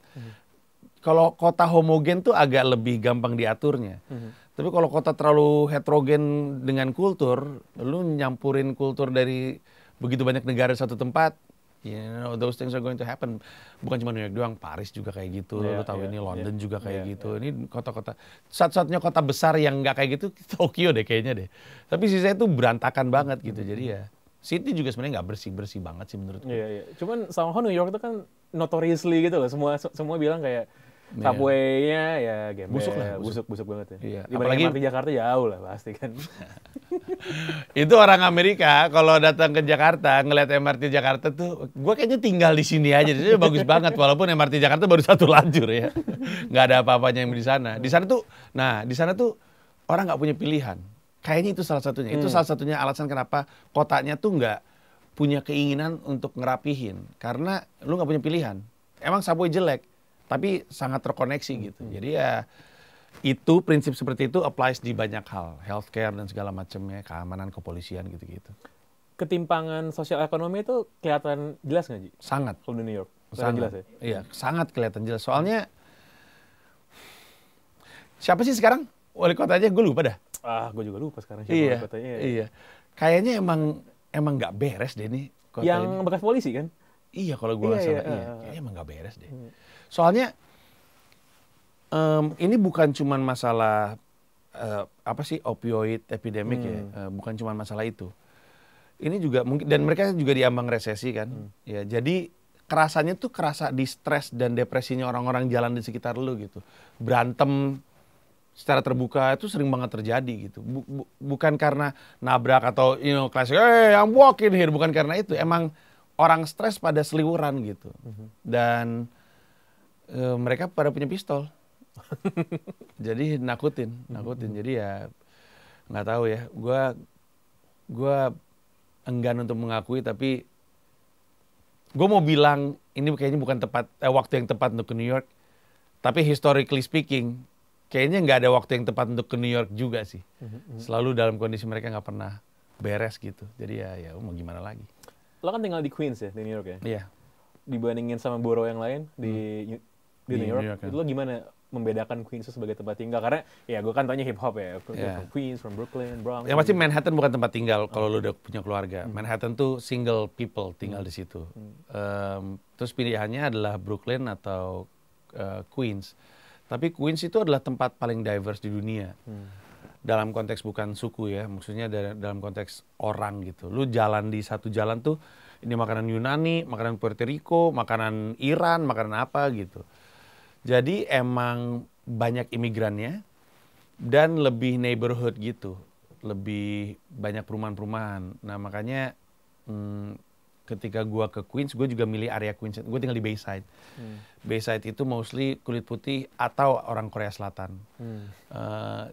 [SPEAKER 1] Kalau kota homogen tuh agak lebih gampang diaturnya. Tapi kalau kota terlalu heterogen dengan kultur, lu nyampurin kultur dari begitu banyak negara di satu tempat, Those things are going to happen. Bukan cuma New York doang, Paris juga kayak gitu. Lo tahu ini London juga kayak gitu. Ini kota-kota, satu-satunya kota besar yang nggak kayak gitu Tokyo deh kayaknya deh. Tapi sisanya tuh berantakan banget gitu. Jadi ya, City juga sebenarnya nggak bersih-bersih banget sih menurut gue.
[SPEAKER 2] Iya. Cuman somehow New York itu kan notoriously gitu loh. Semua bilang kayak subway-nya ya gembel, busuk banget ya.
[SPEAKER 1] Iya.
[SPEAKER 2] Apalagi MRT Jakarta jauh lah pasti kan.
[SPEAKER 1] Itu orang Amerika kalau datang ke Jakarta ngeliat MRT Jakarta tuh, gue kayaknya tinggal di sini aja. Jadi bagus banget walaupun MRT Jakarta baru 1 lajur ya, nggak ada apa-apanya yang di sana. Di sana tuh orang nggak punya pilihan. Kayaknya itu salah satunya. Itu salah satunya alasan kenapa kotanya tuh nggak punya keinginan untuk ngerapihin, karena lu nggak punya pilihan. Emang subway jelek, tapi sangat terkoneksi gitu. Jadi ya itu prinsip seperti itu applies di banyak hal, healthcare dan segala macamnya, keamanan, kepolisian gitu-gitu.
[SPEAKER 2] Ketimpangan sosial ekonomi itu kelihatan jelas nggak, Ji?
[SPEAKER 1] Sangat.
[SPEAKER 2] Kalau di New York?
[SPEAKER 1] Sangat
[SPEAKER 2] Jelas ya?
[SPEAKER 1] Iya, sangat kelihatan jelas. Soalnya siapa sih sekarang wali kotanya? Gue lupa dah.
[SPEAKER 2] Gue juga lupa sekarang siapa wali kotanya.
[SPEAKER 1] Iya. Kayaknya emang nggak beres deh nih kota
[SPEAKER 2] yang
[SPEAKER 1] ini.
[SPEAKER 2] bekas polisi kan?
[SPEAKER 1] Iya, kalau gue nggak salah. Iya. Kayaknya emang nggak beres deh. Soalnya ini bukan cuman masalah opioid epidemic ya, bukan cuman masalah itu. Ini juga mungkin, dan mereka juga diambang resesi kan, ya. Jadi kerasanya tuh kerasa di stres dan depresinya orang-orang jalan di sekitar lu gitu. Berantem secara terbuka itu sering banget terjadi gitu. Bukan karena nabrak atau klasik, I'm walking here, bukan karena itu. Emang orang stres pada seliwuran gitu. Dan mereka pada punya pistol. Jadi nakutin. Jadi ya nggak tahu ya. Gue enggan untuk mengakui, tapi gue mau bilang ini kayaknya bukan waktu yang tepat untuk ke New York. Tapi historically speaking, kayaknya nggak ada waktu yang tepat untuk ke New York juga sih. Selalu dalam kondisi mereka nggak pernah beres gitu. Jadi ya mau gimana lagi.
[SPEAKER 2] Lo kan tinggal di Queens ya, di New York ya?
[SPEAKER 1] Iya.
[SPEAKER 2] Dibandingin sama borough yang lain di New York
[SPEAKER 1] kan.
[SPEAKER 2] itu lo gimana membedakan Queens sebagai tempat tinggal? Karena ya gue kan taunya hip hop ya, from Queens, from Brooklyn, Bronx.
[SPEAKER 1] Yang pasti Manhattan bukan tempat tinggal kalau lo udah punya keluarga. Manhattan tuh single people tinggal di situ. Terus pilihannya adalah Brooklyn atau Queens. Tapi Queens itu adalah tempat paling diverse di dunia. Dalam konteks bukan suku ya, maksudnya dalam konteks orang gitu. Lu jalan di satu jalan tuh, ini makanan Yunani, makanan Puerto Rico, makanan Iran, makanan apa gitu. Jadi emang banyak imigrannya dan lebih neighborhood gitu, lebih banyak perumahan-perumahan. Nah makanya ketika gua ke Queens, gue juga milih area Queens. Gue tinggal di Bayside. Bayside itu mostly kulit putih atau orang Korea Selatan. 2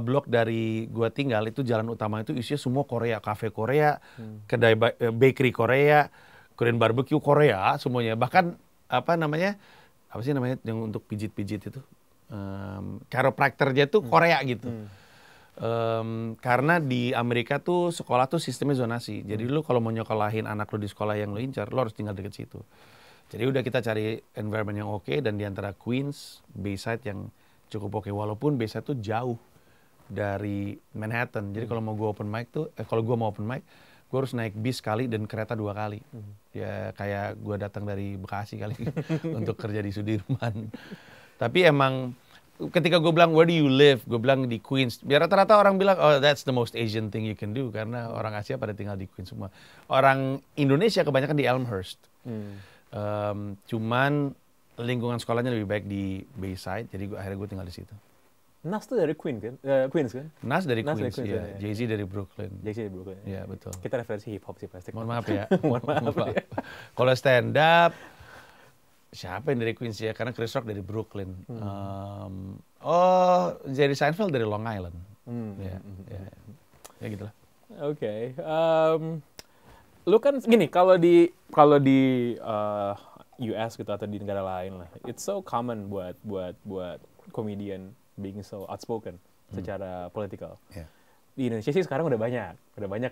[SPEAKER 1] blok dari gua tinggal itu jalan utama itu isinya semua Korea, kafe Korea, kedai bakery Korea, Korean barbecue Korea semuanya. Bahkan apa sih namanya yang untuk pijit-pijit itu, chiropractor-nya tuh Korea gitu. Karena di Amerika tuh sekolah tuh sistemnya zonasi. Jadi lu kalau mau nyokolahin anak lu di sekolah yang lu incar, lu harus tinggal deket situ. Jadi udah kita cari environment yang oke, dan di antara Queens, Bayside yang cukup oke. Walaupun Bayside tuh jauh dari Manhattan. Jadi kalau mau gue open mic tuh, kalau gue mau open mic, gue harus naik bis sekali dan kereta 2 kali. Ya kayak gue datang dari Bekasi kali untuk kerja di Sudirman. Tapi emang ketika gue bilang where do you live, gue bilang di Queens. Biar rata-rata orang bilang oh that's the most Asian thing you can do, karena orang Asia pada tinggal di Queens semua. Orang Indonesia kebanyakan di Elmhurst. Cuman lingkungan sekolahnya lebih baik di Bayside, jadi akhirnya gue tinggal di situ.
[SPEAKER 2] Nas tuh dari Queens kan?
[SPEAKER 1] Nas dari Queens,
[SPEAKER 2] ya.
[SPEAKER 1] Jay-Z dari Brooklyn.
[SPEAKER 2] Jay-Z dari Brooklyn.
[SPEAKER 1] Iya, betul.
[SPEAKER 2] Kita referensi hip hop sih pasti.
[SPEAKER 1] Mohon maaf ya.
[SPEAKER 2] Mohon maaf. Ya.
[SPEAKER 1] Kalau stand up, siapa yang dari Queens ya? Karena Chris Rock dari Brooklyn. Jerry Seinfeld dari Long Island. Ya gitulah.
[SPEAKER 2] Oke. Lu kan gini, kalau di US gitu atau di negara lain lah, it's so common buat comedian being so outspoken secara politikal. Di Indonesia sih sekarang udah banyak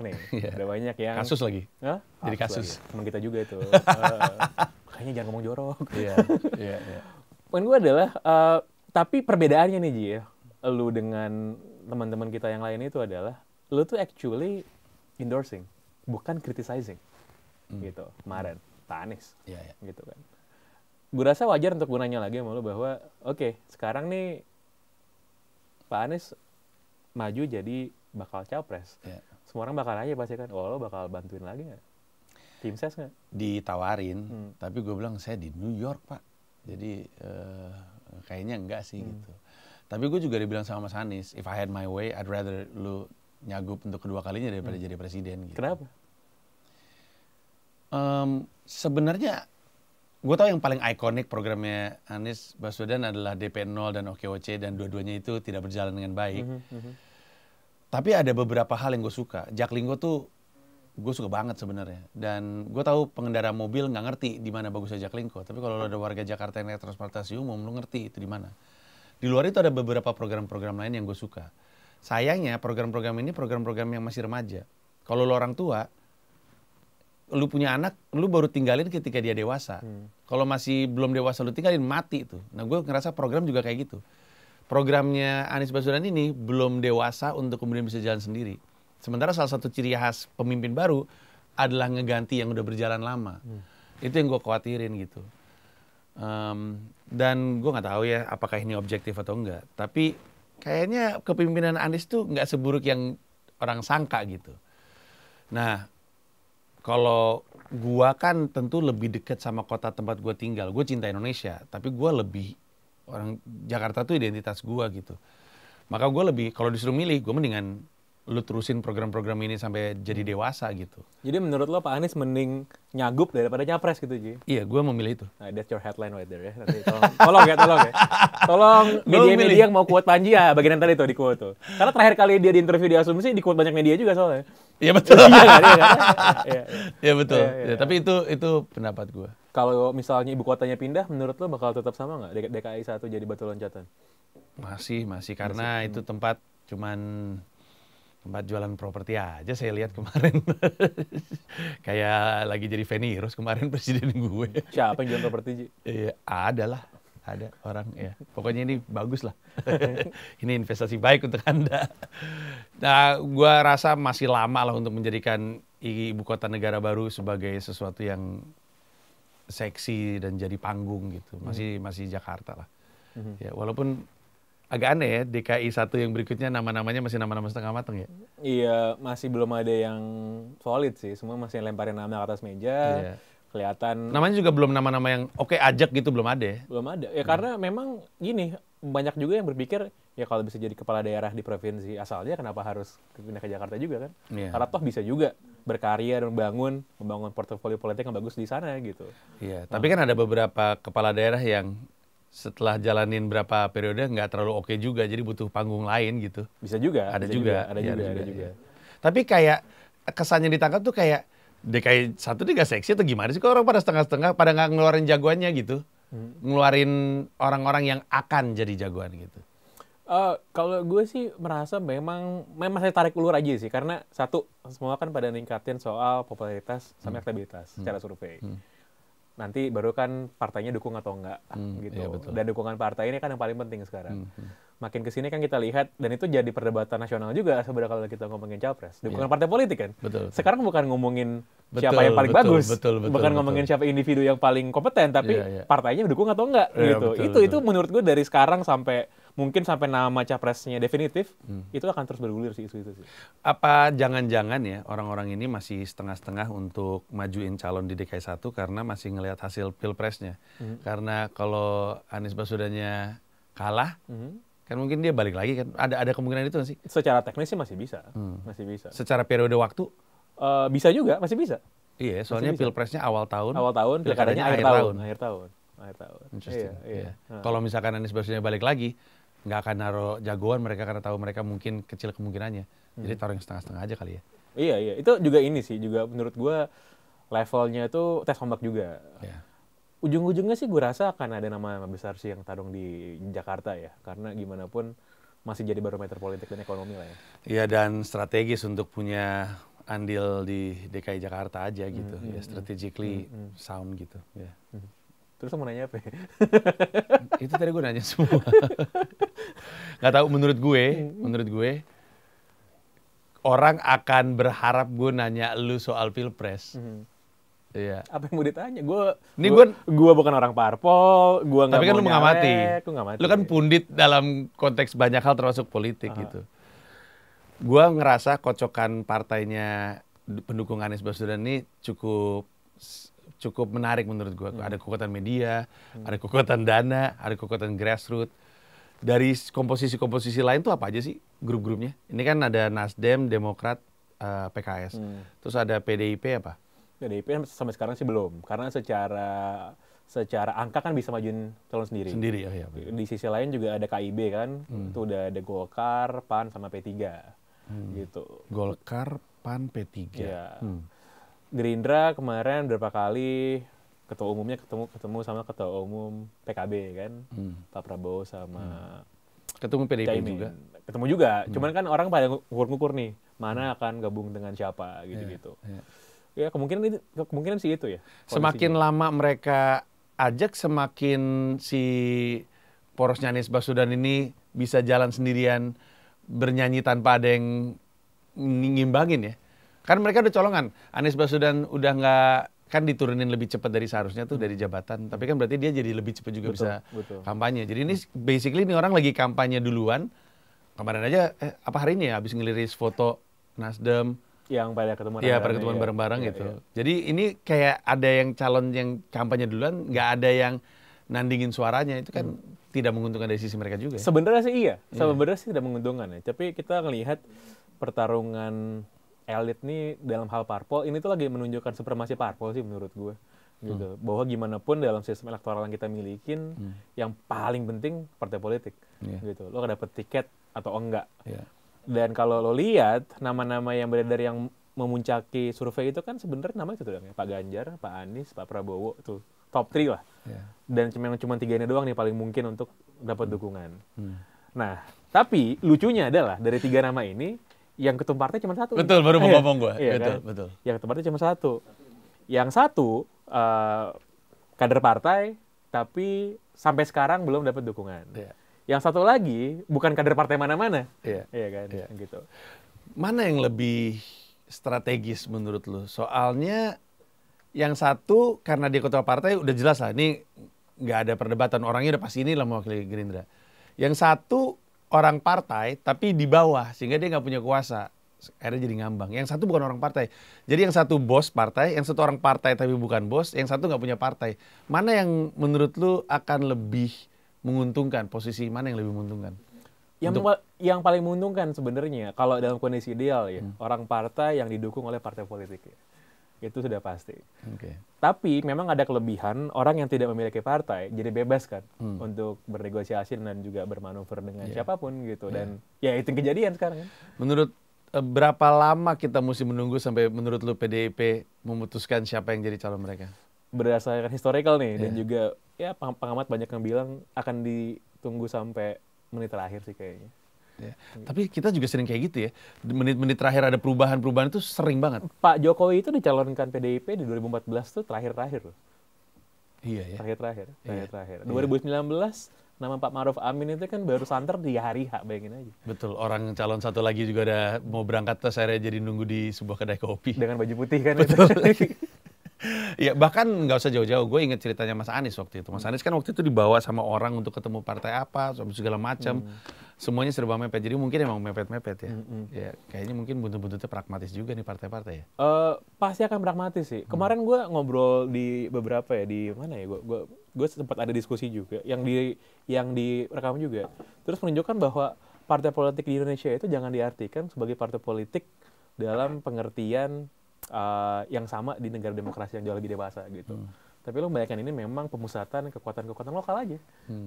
[SPEAKER 2] nih, udah banyak yang
[SPEAKER 1] kasus lagi.
[SPEAKER 2] Jadi
[SPEAKER 1] kasus.
[SPEAKER 2] Teman kita juga itu. Kayaknya jangan ngomong jorok.
[SPEAKER 1] Iya.
[SPEAKER 2] Poin gue adalah, tapi perbedaannya nih Ji ya, lu dengan teman-teman kita yang lain itu adalah, lu tuh actually endorsing, bukan criticizing, gitu kemarin. Pak Anies.
[SPEAKER 1] Iya, iya.
[SPEAKER 2] Gitu kan. Gue rasa wajar untuk gue nanya lagi sama lo bahwa oke, sekarang nih Pak Anies maju jadi bakal capres.
[SPEAKER 1] Iya.
[SPEAKER 2] Semua orang bakal nanya pasti kan, lo bakal bantuin lagi nggak? Tim ses nggak?
[SPEAKER 1] Ditawarin, tapi gue bilang saya di New York Pak, jadi kayaknya enggak sih gitu. Tapi gue juga dibilang sama Mas Anies, if I had my way, I'd rather lu nyagup untuk kedua kalinya daripada jadi presiden. Gitu.
[SPEAKER 2] Kenapa?
[SPEAKER 1] Sebenarnya gue tahu yang paling ikonik programnya Anies Baswedan adalah DP0 dan OKOC dan dua-duanya itu tidak berjalan dengan baik. Tapi ada beberapa hal yang gue suka. Jaklingko tuh gue suka banget sebenarnya. Dan gue tahu pengendara mobil nggak ngerti di mana bagusnya Jaklingko. Tapi kalau ada warga Jakarta yang naik transportasi umum, lu ngerti itu di mana. Di luar itu ada beberapa program-program lain yang gue suka. Sayangnya program-program ini program-program yang masih remaja. Kalau lu orang tua, lu punya anak, lu baru tinggalin ketika dia dewasa. Kalau masih belum dewasa lu tinggalin, mati tuh. Nah gue ngerasa program juga kayak gitu. Programnya Anies Baswedan ini belum dewasa untuk kemudian bisa jalan sendiri. Sementara salah satu ciri khas pemimpin baru adalah ngeganti yang udah berjalan lama. Itu yang gue khawatirin gitu. Dan gue nggak tahu ya apakah ini objektif atau enggak. Tapi kayaknya kepemimpinan Anies tuh nggak seburuk yang orang sangka gitu. Nah, kalau gua kan tentu lebih dekat sama kota tempat gua tinggal. Gue cinta Indonesia, tapi gua lebih orang Jakarta tuh identitas gua gitu. Maka gua lebih kalau disuruh milih, gua mendingan lu terusin program-program ini sampai jadi dewasa gitu.
[SPEAKER 2] Jadi menurut lo Pak Anies mending nyagup daripada nyapres gitu, Ji?
[SPEAKER 1] Iya, gua memilih itu.
[SPEAKER 2] Nah, that's your headline right there ya. Nanti tolong ya. Tolong media-media yang mau quote Panji ya, bagian tadi tuh di quote tuh. Karena terakhir kali dia di interview di Asumsi, di quote banyak media juga soalnya.
[SPEAKER 1] Iya betul. Iya betul.
[SPEAKER 2] Iya.
[SPEAKER 1] Tapi itu pendapat gua.
[SPEAKER 2] Kalau misalnya ibu kotanya pindah, menurut lo bakal tetap sama nggak DKI 1 jadi batu loncatan?
[SPEAKER 1] Masih karena itu tempat jualan properti aja saya lihat kemarin. Kayak lagi jadi Venirus kemarin presiden gue.
[SPEAKER 2] Siapa yang jualan properti, Ji?
[SPEAKER 1] Iya, ada orang ya. Pokoknya ini bagus lah. Ini investasi baik untuk Anda. Nah, gue rasa masih lama lah untuk menjadikan ibu kota negara baru sebagai sesuatu yang seksi dan jadi panggung gitu. Masih Jakarta lah. Ya, walaupun agak aneh ya, DKI 1 yang berikutnya nama-namanya masih nama-nama setengah matang ya?
[SPEAKER 2] Iya, masih belum ada yang solid sih. Semua masih lemparin nama ke atas meja. Iya. Kelihatan.
[SPEAKER 1] Namanya juga belum nama-nama yang oke ajak gitu, belum ada ya?
[SPEAKER 2] Belum ada. Ya karena memang gini, banyak juga yang berpikir, ya kalau bisa jadi kepala daerah di provinsi asalnya, kenapa harus pindah ke Jakarta juga kan? Yeah. Karena toh bisa juga berkarya dan membangun portofolio politik yang bagus di sana gitu.
[SPEAKER 1] Iya, tapi kan ada beberapa kepala daerah yang setelah jalanin berapa periode nggak terlalu oke juga, jadi butuh panggung lain gitu.
[SPEAKER 2] Bisa juga.
[SPEAKER 1] Ada juga.
[SPEAKER 2] Ya.
[SPEAKER 1] Tapi kayak kesannya ditangkap tuh kayak DKI 1 ini gak seksi atau gimana sih? Kok orang pada setengah-setengah, pada nggak ngeluarin jagoannya gitu? Ngeluarin orang-orang yang akan jadi jagoan gitu.
[SPEAKER 2] Kalau gue sih merasa memang saya tarik ulur aja sih. Karena satu, semua kan pada ningkatin soal popularitas sama elektabilitas secara survei. Nanti baru kan partainya dukung atau enggak gitu.
[SPEAKER 1] Iya, betul.
[SPEAKER 2] Dan dukungan partai ini kan yang paling penting sekarang. Makin kesini kan kita lihat, dan itu jadi perdebatan nasional juga sebenarnya kalau kita ngomongin capres. Dukungan partai politik kan.
[SPEAKER 1] Betul.
[SPEAKER 2] Sekarang bukan ngomongin siapa yang paling bagus, bukan ngomongin siapa individu yang paling kompeten, tapi partainya dukung atau enggak gitu. Itu menurut gue dari sekarang sampai mungkin sampai nama capresnya definitif, itu akan terus bergulir sih isu itu sih.
[SPEAKER 1] Apa jangan-jangan ya orang-orang ini masih setengah-setengah untuk majuin calon di DKI 1 karena masih ngelihat hasil pilpresnya. Karena kalau Anies Baswedannya kalah, kan mungkin dia balik lagi kan. Ada kemungkinan itu nggak sih?
[SPEAKER 2] Secara teknis sih masih bisa. Masih bisa.
[SPEAKER 1] Secara periode waktu?
[SPEAKER 2] Bisa juga, masih bisa.
[SPEAKER 1] Iya, soalnya pilpresnya awal tahun.
[SPEAKER 2] Awal tahun, pilkadanya akhir tahun.
[SPEAKER 1] Interesting. Iya. Kalau misalkan Anies Baswedan balik lagi, nggak akan naruh jagoan mereka karena tahu mereka mungkin kecil kemungkinannya. Jadi taruh yang setengah-setengah aja kali ya.
[SPEAKER 2] Iya. Itu juga ini sih, juga menurut gue levelnya itu tes ombak juga. Yeah. Ujung-ujungnya sih gue rasa akan ada nama besar sih yang tarung di Jakarta ya. Karena gimana pun masih jadi barometer politik dan ekonomi lah ya.
[SPEAKER 1] Iya, dan strategis untuk punya andil di DKI Jakarta aja gitu. Ya, strategically sound gitu. Ya.
[SPEAKER 2] Terus mau nanya apa ya?
[SPEAKER 1] Itu tadi gue nanya semua. Gak tahu, menurut gue orang akan berharap gue nanya lu soal pilpres. Iya.
[SPEAKER 2] Apa yang mau ditanya? Gue bukan orang parpol, gue nggak mau
[SPEAKER 1] tapi kan lu mengamati. Lu kan pundit dalam konteks banyak hal termasuk politik gitu. Gue ngerasa kocokan partainya pendukung Anies Baswedan ini cukup menarik menurut gue. Ada kekuatan media, ada kekuatan dana, ada kekuatan grassroots. Dari komposisi-komposisi lain tuh apa aja sih grup-grupnya? Ini kan ada Nasdem, Demokrat, PKS. Terus ada PDIP apa?
[SPEAKER 2] PDIP sampai sekarang sih belum, karena secara angka kan bisa majuin calon sendiri.
[SPEAKER 1] Oh iya.
[SPEAKER 2] Di sisi lain juga ada KIB kan, itu udah ada Golkar, PAN sama P3 gitu.
[SPEAKER 1] Golkar, PAN, P3.
[SPEAKER 2] Ya. Gerindra kemarin berapa kali ketua umumnya ketemu sama ketua umum PKB kan, Pak Prabowo sama
[SPEAKER 1] ketemu PDIP
[SPEAKER 2] Caimin.
[SPEAKER 1] juga.
[SPEAKER 2] Ketemu juga, cuman kan orang pada ngukur-ngukur nih, mana akan gabung dengan siapa gitu-gitu. Ya kemungkinan sih itu ya.
[SPEAKER 1] Semakin lama mereka ajak, semakin si porosnya Anies Baswedan ini bisa jalan sendirian, bernyanyi tanpa ada yang ngimbangin ya. Kan mereka udah colongan, Anies Baswedan udah nggak, kan diturunin lebih cepat dari seharusnya tuh dari jabatan. Tapi kan berarti dia jadi lebih cepat juga bisa kampanye. Jadi ini basically ini orang lagi kampanye duluan. Kemarin aja, hari ini ya, habis ngeliris foto Nasdem.
[SPEAKER 2] Yang pada ketemuan.
[SPEAKER 1] Iya, pada ketemuan bareng-bareng gitu. Jadi ini kayak ada yang calon yang kampanye duluan, nggak ada yang nandingin suaranya. Itu kan tidak menguntungkan dari sisi mereka juga.
[SPEAKER 2] Sebenarnya sih iya. Sebenarnya sih tidak menguntungkan ya. Tapi kita ngelihat pertarungan elit nih dalam hal parpol, ini tuh lagi menunjukkan supremasi parpol sih menurut gue. Gitu. Bahwa gimana pun dalam sistem elektoral yang kita milikin, yang paling penting partai politik. Gitu. Lo dapet tiket atau enggak. Dan kalau lo lihat nama-nama yang beredar yang memuncaki survei itu kan sebenarnya namanya itu doang ya. Pak Ganjar, Pak Anies, Pak Prabowo, tuh top 3 lah. Dan cuma 3 ini doang nih paling mungkin untuk dapat dukungan. Nah, tapi lucunya adalah dari 3 nama ini yang ketum partai cuma 1.
[SPEAKER 1] Betul, baru mau ngomong gue. Betul.
[SPEAKER 2] Yang ketum partai cuma 1. Yang 1 kader partai tapi sampai sekarang belum dapat dukungan. Yang 1 lagi bukan kader partai mana-mana. Iya kan? Gitu.
[SPEAKER 1] Mana yang lebih strategis menurut lu? Soalnya yang 1 karena dia ketua partai udah jelas lah, ini nggak ada perdebatan, orangnya udah pasti ini lah mewakili Gerindra. Yang 1 orang partai tapi di bawah sehingga dia nggak punya kuasa, akhirnya jadi ngambang. Yang 1 bukan orang partai, jadi yang 1 bos partai, yang 1 orang partai tapi bukan bos, yang 1 nggak punya partai. Mana yang menurut lu akan lebih menguntungkan? Posisi mana yang lebih menguntungkan?
[SPEAKER 2] Yang paling menguntungkan sebenarnya kalau dalam kondisi ideal ya, orang partai yang didukung oleh partai politik ya. Itu sudah pasti. Tapi memang ada kelebihan orang yang tidak memiliki partai jadi bebas kan untuk bernegosiasi dan juga bermanuver dengan siapapun gitu. Dan ya itu kejadian sekarang kan.
[SPEAKER 1] Menurut berapa lama kita mesti menunggu sampai menurut lu PDIP memutuskan siapa yang jadi calon mereka?
[SPEAKER 2] Berdasarkan historical nih dan juga ya pengamat banyak yang bilang akan ditunggu sampai menit terakhir sih kayaknya.
[SPEAKER 1] Tapi kita juga sering kayak gitu ya. Menit-menit terakhir ada perubahan itu sering banget.
[SPEAKER 2] Pak Jokowi itu dicalonkan PDIP di 2014 tuh terakhir loh.
[SPEAKER 1] Iya ya.
[SPEAKER 2] Terakhir. 2019 nama Pak Ma'ruf Amin itu kan baru santer 3 hari bayangin aja.
[SPEAKER 1] Betul, orang calon 1 lagi juga udah mau berangkat terus akhirnya jadi nunggu di sebuah kedai kopi.
[SPEAKER 2] Dengan baju putih kan.
[SPEAKER 1] Betul. Ya bahkan nggak usah jauh-jauh, gue inget ceritanya Mas Anies waktu itu. Mas Anies kan waktu itu dibawa sama orang untuk ketemu partai apa, segala macam. Semuanya serba mepet, jadi mungkin emang mepet-mepet ya. Ya kayaknya mungkin buntut-buntutnya pragmatis juga nih partai-partai ya.
[SPEAKER 2] Pasti akan pragmatis sih. Kemarin gue ngobrol di beberapa ya, di mana ya, gue sempat ada diskusi juga, yang direkam juga. Terus menunjukkan bahwa partai politik di Indonesia itu jangan diartikan sebagai partai politik dalam pengertian yang sama di negara demokrasi yang jauh lebih dewasa gitu. Tapi lo bayangkan ini memang pemusatan kekuatan-kekuatan lokal aja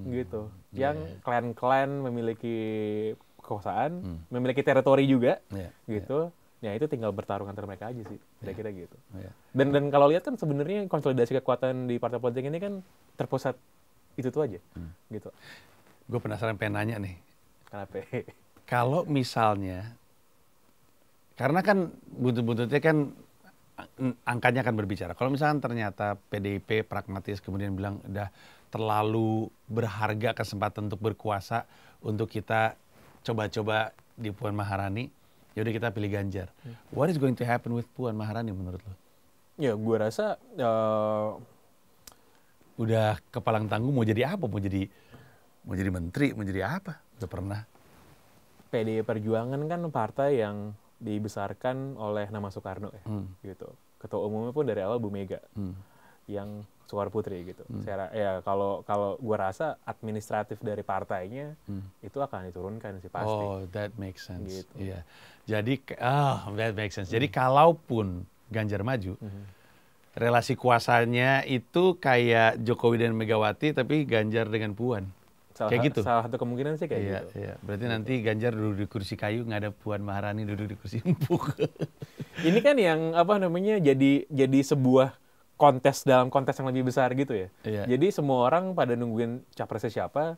[SPEAKER 2] gitu. Yang klan-klan memiliki kekuasaan, memiliki teritori juga gitu. Ya itu tinggal bertarung antara mereka aja sih, kira-kira gitu. Dan kalau lihat kan sebenarnya konsolidasi kekuatan di partai politik ini kan terpusat itu tuh aja gitu.
[SPEAKER 1] Gue penasaran pengen nanya nih.
[SPEAKER 2] Kenapa?
[SPEAKER 1] Kalau misalnya, karena kan buntut-buntutnya kan angkanya akan berbicara. Kalau misalkan ternyata PDIP pragmatis kemudian bilang udah terlalu berharga kesempatan untuk berkuasa untuk kita coba-coba di Puan Maharani, yaudah kita pilih Ganjar. What is going to happen with Puan Maharani menurut lo?
[SPEAKER 2] Ya, gue rasa
[SPEAKER 1] Udah kepalang tanggung mau jadi apa? Mau jadi menteri, mau jadi apa? Udah pernah.
[SPEAKER 2] PDI Perjuangan kan partai yang dibesarkan oleh nama Soekarno ya, gitu. Ketua umumnya pun dari awal Bu Mega, yang Soekarno Putri gitu. Ya kalau gue rasa administratif dari partainya itu akan diturunkan sih pasti.
[SPEAKER 1] Oh, that makes sense.
[SPEAKER 2] Gitu.
[SPEAKER 1] Iya. Jadi, that makes sense. Jadi kalaupun Ganjar maju, relasi kuasanya itu kayak Jokowi dan Megawati, tapi Ganjar dengan Puan. Kayak gitu.
[SPEAKER 2] Salah satu kemungkinan sih kayak
[SPEAKER 1] Iya,
[SPEAKER 2] gitu.
[SPEAKER 1] iya. Berarti nanti Ganjar duduk di kursi kayu, nggak ada Puan Maharani duduk di kursi empuk.
[SPEAKER 2] Ini kan yang apa namanya jadi sebuah kontes dalam kontes yang lebih besar gitu ya.
[SPEAKER 1] Iya.
[SPEAKER 2] Jadi semua orang pada nungguin capresnya siapa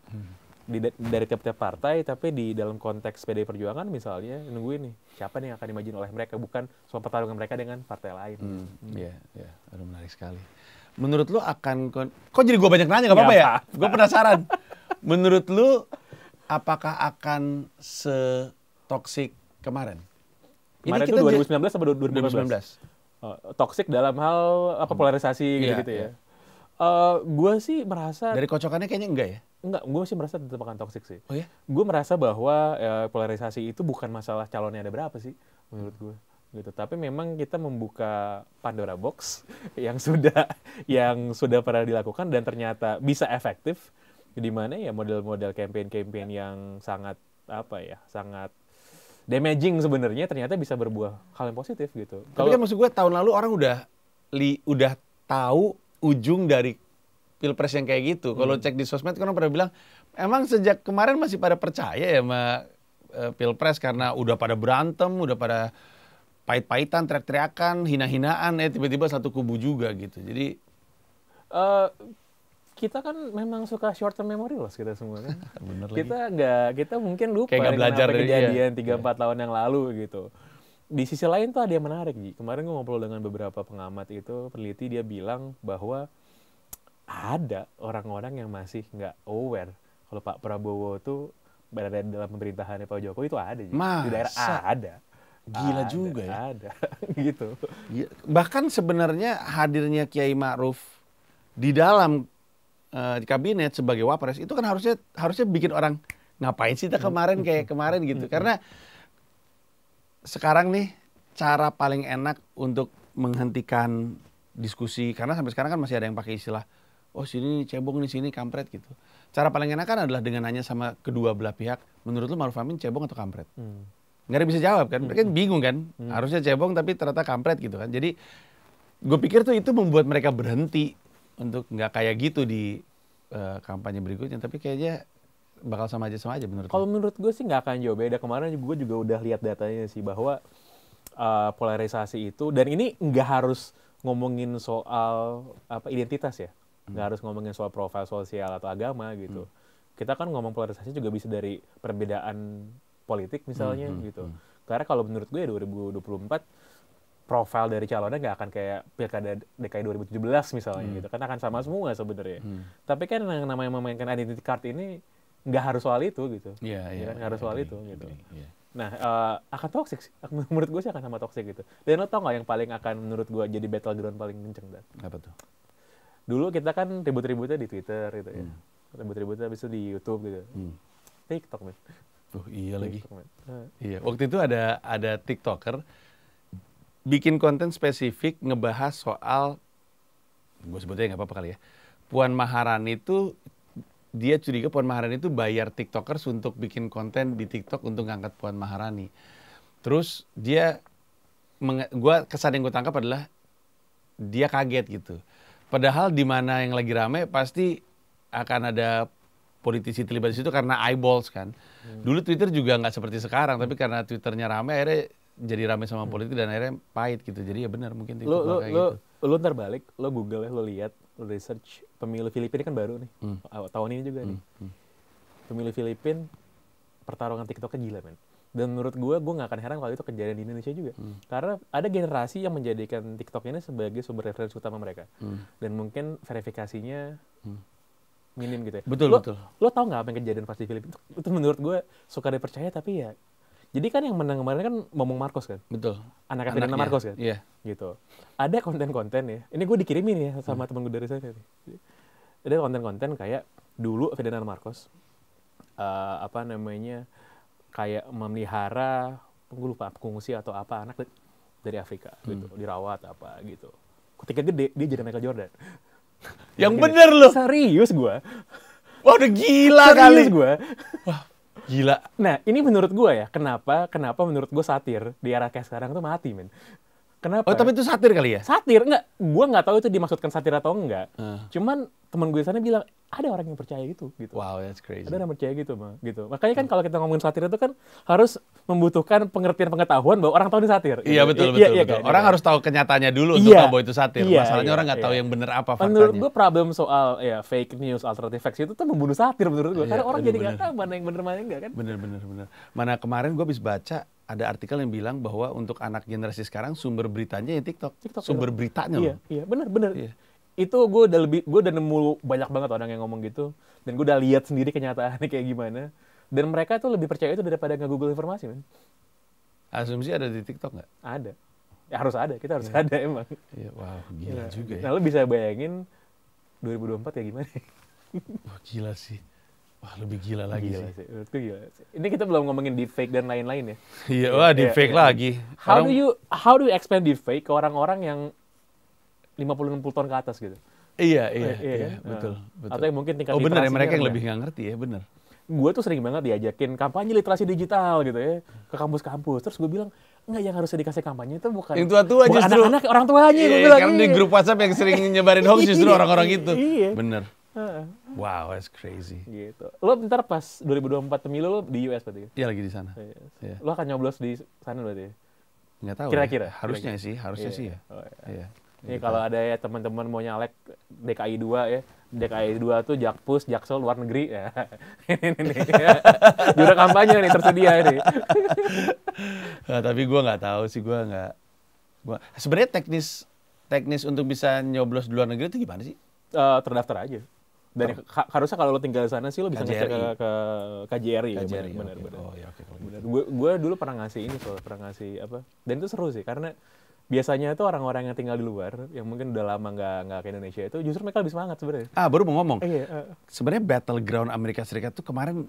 [SPEAKER 2] dari tiap-tiap partai, tapi di dalam konteks PDI Perjuangan misalnya nungguin nih siapa nih yang akan dimajuin oleh mereka, bukan soal pertarungan mereka dengan partai lain.
[SPEAKER 1] Iya, iya. Aduh, menarik sekali. Menurut lu akan kok jadi gue banyak nanya, nggak apa-apa ya? Gue penasaran. Menurut lu apakah akan setoksik kemarin?
[SPEAKER 2] Kemarin itu 2019 atau 2015?
[SPEAKER 1] 2019.
[SPEAKER 2] Toksik dalam hal apa polarisasi gitu ya. Gue sih merasa
[SPEAKER 1] dari kocokannya kayaknya enggak ya?
[SPEAKER 2] Enggak, gue sih merasa tetap akan toksik sih.
[SPEAKER 1] Oh ya?
[SPEAKER 2] Gue merasa bahwa polarisasi itu bukan masalah calonnya ada berapa sih menurut gue gitu. Tapi memang kita membuka Pandora box yang sudah pernah dilakukan dan ternyata bisa efektif, di mana ya model-model campaign yang sangat sangat damaging sebenarnya ternyata bisa berbuah hal yang positif gitu.
[SPEAKER 1] Tapi kan maksud gue tahun lalu orang udah tahu ujung dari Pilpres yang kayak gitu. Kalau cek di sosmed kan orang pernah bilang, emang sejak kemarin masih pada percaya ya sama Pilpres karena udah pada berantem, udah pada pahit-pahitan, teriak-teriakan, hina-hinaan, tiba-tiba satu kubu juga gitu. Jadi
[SPEAKER 2] kita kan memang suka short term memory loss kita semua kan.
[SPEAKER 1] Bener
[SPEAKER 2] kita mungkin lupa
[SPEAKER 1] kayak belajar dari
[SPEAKER 2] kejadian 3-4 tahun yang lalu gitu. Di sisi lain tuh ada yang menarik, Ji. Kemarin gue ngobrol dengan beberapa pengamat itu, peneliti, dia bilang bahwa ada orang-orang yang masih nggak aware kalau Pak Prabowo tuh berada dalam pemerintahannya Pak Jokowi itu ada. Di daerah ada.
[SPEAKER 1] Gila juga ya.
[SPEAKER 2] Ada. Gitu.
[SPEAKER 1] Bahkan sebenarnya hadirnya Kiai Ma'ruf di dalam di kabinet sebagai wapres itu kan harusnya bikin orang ngapain sih kita kemarin kayak kemarin gitu. Karena sekarang nih cara paling enak untuk menghentikan diskusi, karena sampai sekarang kan masih ada yang pakai istilah oh sini cebong nih, sini kampret gitu. Cara paling enak kan adalah dengan nanya sama kedua belah pihak, menurut lu Ma'ruf Amin cebong atau kampret? Nggak ada yang bisa jawab kan, mereka bingung kan, harusnya cebong tapi ternyata kampret gitu kan. Jadi gue pikir tuh itu membuat mereka berhenti untuk nggak kayak gitu di kampanye berikutnya, tapi kayaknya bakal sama aja menurut
[SPEAKER 2] Kalau menurut gue sih nggak akan jauh beda. Kemarin gue juga udah lihat datanya sih bahwa polarisasi itu, dan ini nggak harus ngomongin soal identitas ya, nggak harus ngomongin soal profil sosial atau agama gitu. Kita kan ngomong polarisasi juga bisa dari perbedaan politik misalnya gitu. Karena kalau menurut gue 2024 profil dari calonnya nggak akan kayak pilkada DKI 2017 misalnya gitu, kan akan sama semua sebenarnya. Tapi kan yang namanya memainkan identity card ini nggak harus soal itu gitu.
[SPEAKER 1] Iya,
[SPEAKER 2] nggak harus soal itu gitu.
[SPEAKER 1] Iya.
[SPEAKER 2] Nah, akan toxic sih. Menurut gue sih akan sama toxic gitu. Dan lo tau nggak yang paling akan menurut gue jadi battleground paling kenceng, Dan?
[SPEAKER 1] Apa tuh?
[SPEAKER 2] Dulu kita kan ribut-ributnya di Twitter gitu ya. Ribut-ributnya habis itu di YouTube gitu. TikTok, men.
[SPEAKER 1] Iya lagi.
[SPEAKER 2] TikTok, men.
[SPEAKER 1] Iya, waktu itu ada TikToker bikin konten spesifik ngebahas soal, gue sebutnya nggak apa-apa kali ya, Puan Maharani itu, dia curiga Puan Maharani itu bayar TikTokers untuk bikin konten di TikTok untuk ngangkat Puan Maharani. Terus dia, kesan yang gue tangkap adalah dia kaget gitu. Padahal di mana yang lagi rame pasti akan ada politisi terlibat di situ karena eyeballs kan. Dulu Twitter juga nggak seperti sekarang, tapi karena Twitternya rame akhirnya jadi rame sama politik dan akhirnya pahit gitu. Jadi ya benar mungkin TikTok kayak gitu.
[SPEAKER 2] Lu ntar balik, lo Google ya, lo lihat, lo research pemilu Filipina kan baru nih, tahun ini juga nih. Pemilu Filipina, pertarungan TikToknya gila, men. Dan menurut gue nggak akan heran kalau itu kejadian di Indonesia juga. Karena ada generasi yang menjadikan TikTok ini sebagai sumber referensi utama mereka. Dan mungkin verifikasinya minim gitu ya.
[SPEAKER 1] Betul.
[SPEAKER 2] Lo tau nggak apa yang kejadian pas di Filipina? Itu menurut gue suka dipercaya, tapi ya Jadi kan yang menang kemarin kan Momong Marcos kan?
[SPEAKER 1] Betul.
[SPEAKER 2] Anaknya Ferdinand Marcos kan?
[SPEAKER 1] Iya.
[SPEAKER 2] Gitu. Ada konten-konten ya, ini gue dikirimin ya sama temen gue dari sana nih. Ada konten-konten kayak dulu Ferdinand Marcos, kayak memelihara, gue lupa pengungsi atau apa, anak dari Afrika gitu, dirawat apa gitu. Ketika gede, dia jadi Michael Jordan.
[SPEAKER 1] Yang bener loh.
[SPEAKER 2] Serius gue.
[SPEAKER 1] Wah udah gila kali.
[SPEAKER 2] Serius gue.
[SPEAKER 1] Wah gila.
[SPEAKER 2] Nah ini menurut gue ya, kenapa menurut gue satir di era kayak sekarang tuh mati, men. Kenapa?
[SPEAKER 1] Oh tapi itu satir kali ya?
[SPEAKER 2] Satir, enggak. Gue nggak tahu itu dimaksudkan satir atau enggak. Cuman teman gue di sana bilang, ada orang yang percaya gitu.
[SPEAKER 1] Wow, that's crazy.
[SPEAKER 2] Ada orang yang percaya gitu, mah. Gitu. Makanya kan kalau kita ngomongin satir itu kan harus membutuhkan pengertian pengetahuan bahwa orang tahu ini satir.
[SPEAKER 1] Iya,
[SPEAKER 2] gitu.
[SPEAKER 1] betul.
[SPEAKER 2] Kan?
[SPEAKER 1] Orang harus tahu kenyataannya dulu untuk tahu bahwa itu satir. Masalahnya orang nggak tahu yang benar apa faktanya.
[SPEAKER 2] Menurut gue problem soal fake news, alternative facts itu tuh membunuh satir menurut gue. Karena orang jadi nggak tahu mana yang benar, mana yang enggak kan.
[SPEAKER 1] Bener. Mana kemarin gue habis baca ada artikel yang bilang bahwa untuk anak generasi sekarang sumber beritanya ya TikTok sumber beritanya loh.
[SPEAKER 2] Iya, bener. Iya. Itu gue udah nemu banyak banget orang yang ngomong gitu, dan gue udah lihat sendiri kenyataannya kayak gimana. Dan mereka tuh lebih percaya itu daripada nge-google informasi, men.
[SPEAKER 1] Asumsi ada di TikTok nggak?
[SPEAKER 2] Ada. Ya harus ada, kita harus ada emang.
[SPEAKER 1] Iya, wow, gila juga ya.
[SPEAKER 2] Nah, lo bisa bayangin 2024 ya gimana?
[SPEAKER 1] Wah, gila sih. Wah, lebih gila lagi
[SPEAKER 2] sih. Menurutku gila sih. Ini kita belum ngomongin deepfake dan lain-lain ya.
[SPEAKER 1] Iya, wah deepfake lagi.
[SPEAKER 2] How do you explain deepfake ke orang-orang yang 50-60 tahun ke atas gitu?
[SPEAKER 1] Iya,
[SPEAKER 2] kan?
[SPEAKER 1] betul.
[SPEAKER 2] Atau yang mungkin tingkat
[SPEAKER 1] benar ya,
[SPEAKER 2] literasinya
[SPEAKER 1] mereka yang
[SPEAKER 2] rendah.
[SPEAKER 1] lebih nggak ngerti ya, benar.
[SPEAKER 2] Gue tuh sering banget diajakin kampanye literasi digital gitu ya, ke kampus-kampus. Terus gue bilang, enggak, yang harus dikasih kampanye itu bukan
[SPEAKER 1] yang tua-tua justru.
[SPEAKER 2] Anak-anak, orang tuanya, gue bilang.
[SPEAKER 1] Karena di grup WhatsApp yang sering nyebarin hoax justru orang-orang itu.
[SPEAKER 2] Iya.
[SPEAKER 1] Bener. Wow, that's crazy.
[SPEAKER 2] Gitu. Lo bentar pas 2024 pemilu lo di US berarti?
[SPEAKER 1] Iya, lagi di sana.
[SPEAKER 2] Iya. Lo akan nyoblos di sana berarti?
[SPEAKER 1] Nggak tahu.
[SPEAKER 2] Kira-kira?
[SPEAKER 1] Ya. Harusnya sih ya.
[SPEAKER 2] Oh, iya.
[SPEAKER 1] Iya.
[SPEAKER 2] Ini kalau ada ya teman-teman mau nyalek DKI 2 ya. DKI 2 tuh Jakpus, Jaksel, luar negeri ya. Ini jurang kampanye nih tersedia nih.
[SPEAKER 1] Nah, tapi gue nggak tahu sih, sebenarnya teknis untuk bisa nyoblos di luar negeri itu gimana sih?
[SPEAKER 2] Terdaftar aja. Dan harusnya kalau lo tinggal di sana sih lo bisa ngecek ke KJRI.
[SPEAKER 1] KJRI,
[SPEAKER 2] benar.
[SPEAKER 1] Oh ya, oke.
[SPEAKER 2] Benar. Gue dulu pernah ngasih apa? Dan itu seru sih karena biasanya itu orang-orang yang tinggal di luar yang mungkin udah lama nggak ke Indonesia itu justru mereka lebih semangat sebenarnya.
[SPEAKER 1] Baru mau ngomong.
[SPEAKER 2] Sebenarnya
[SPEAKER 1] battleground Amerika Serikat tuh kemarin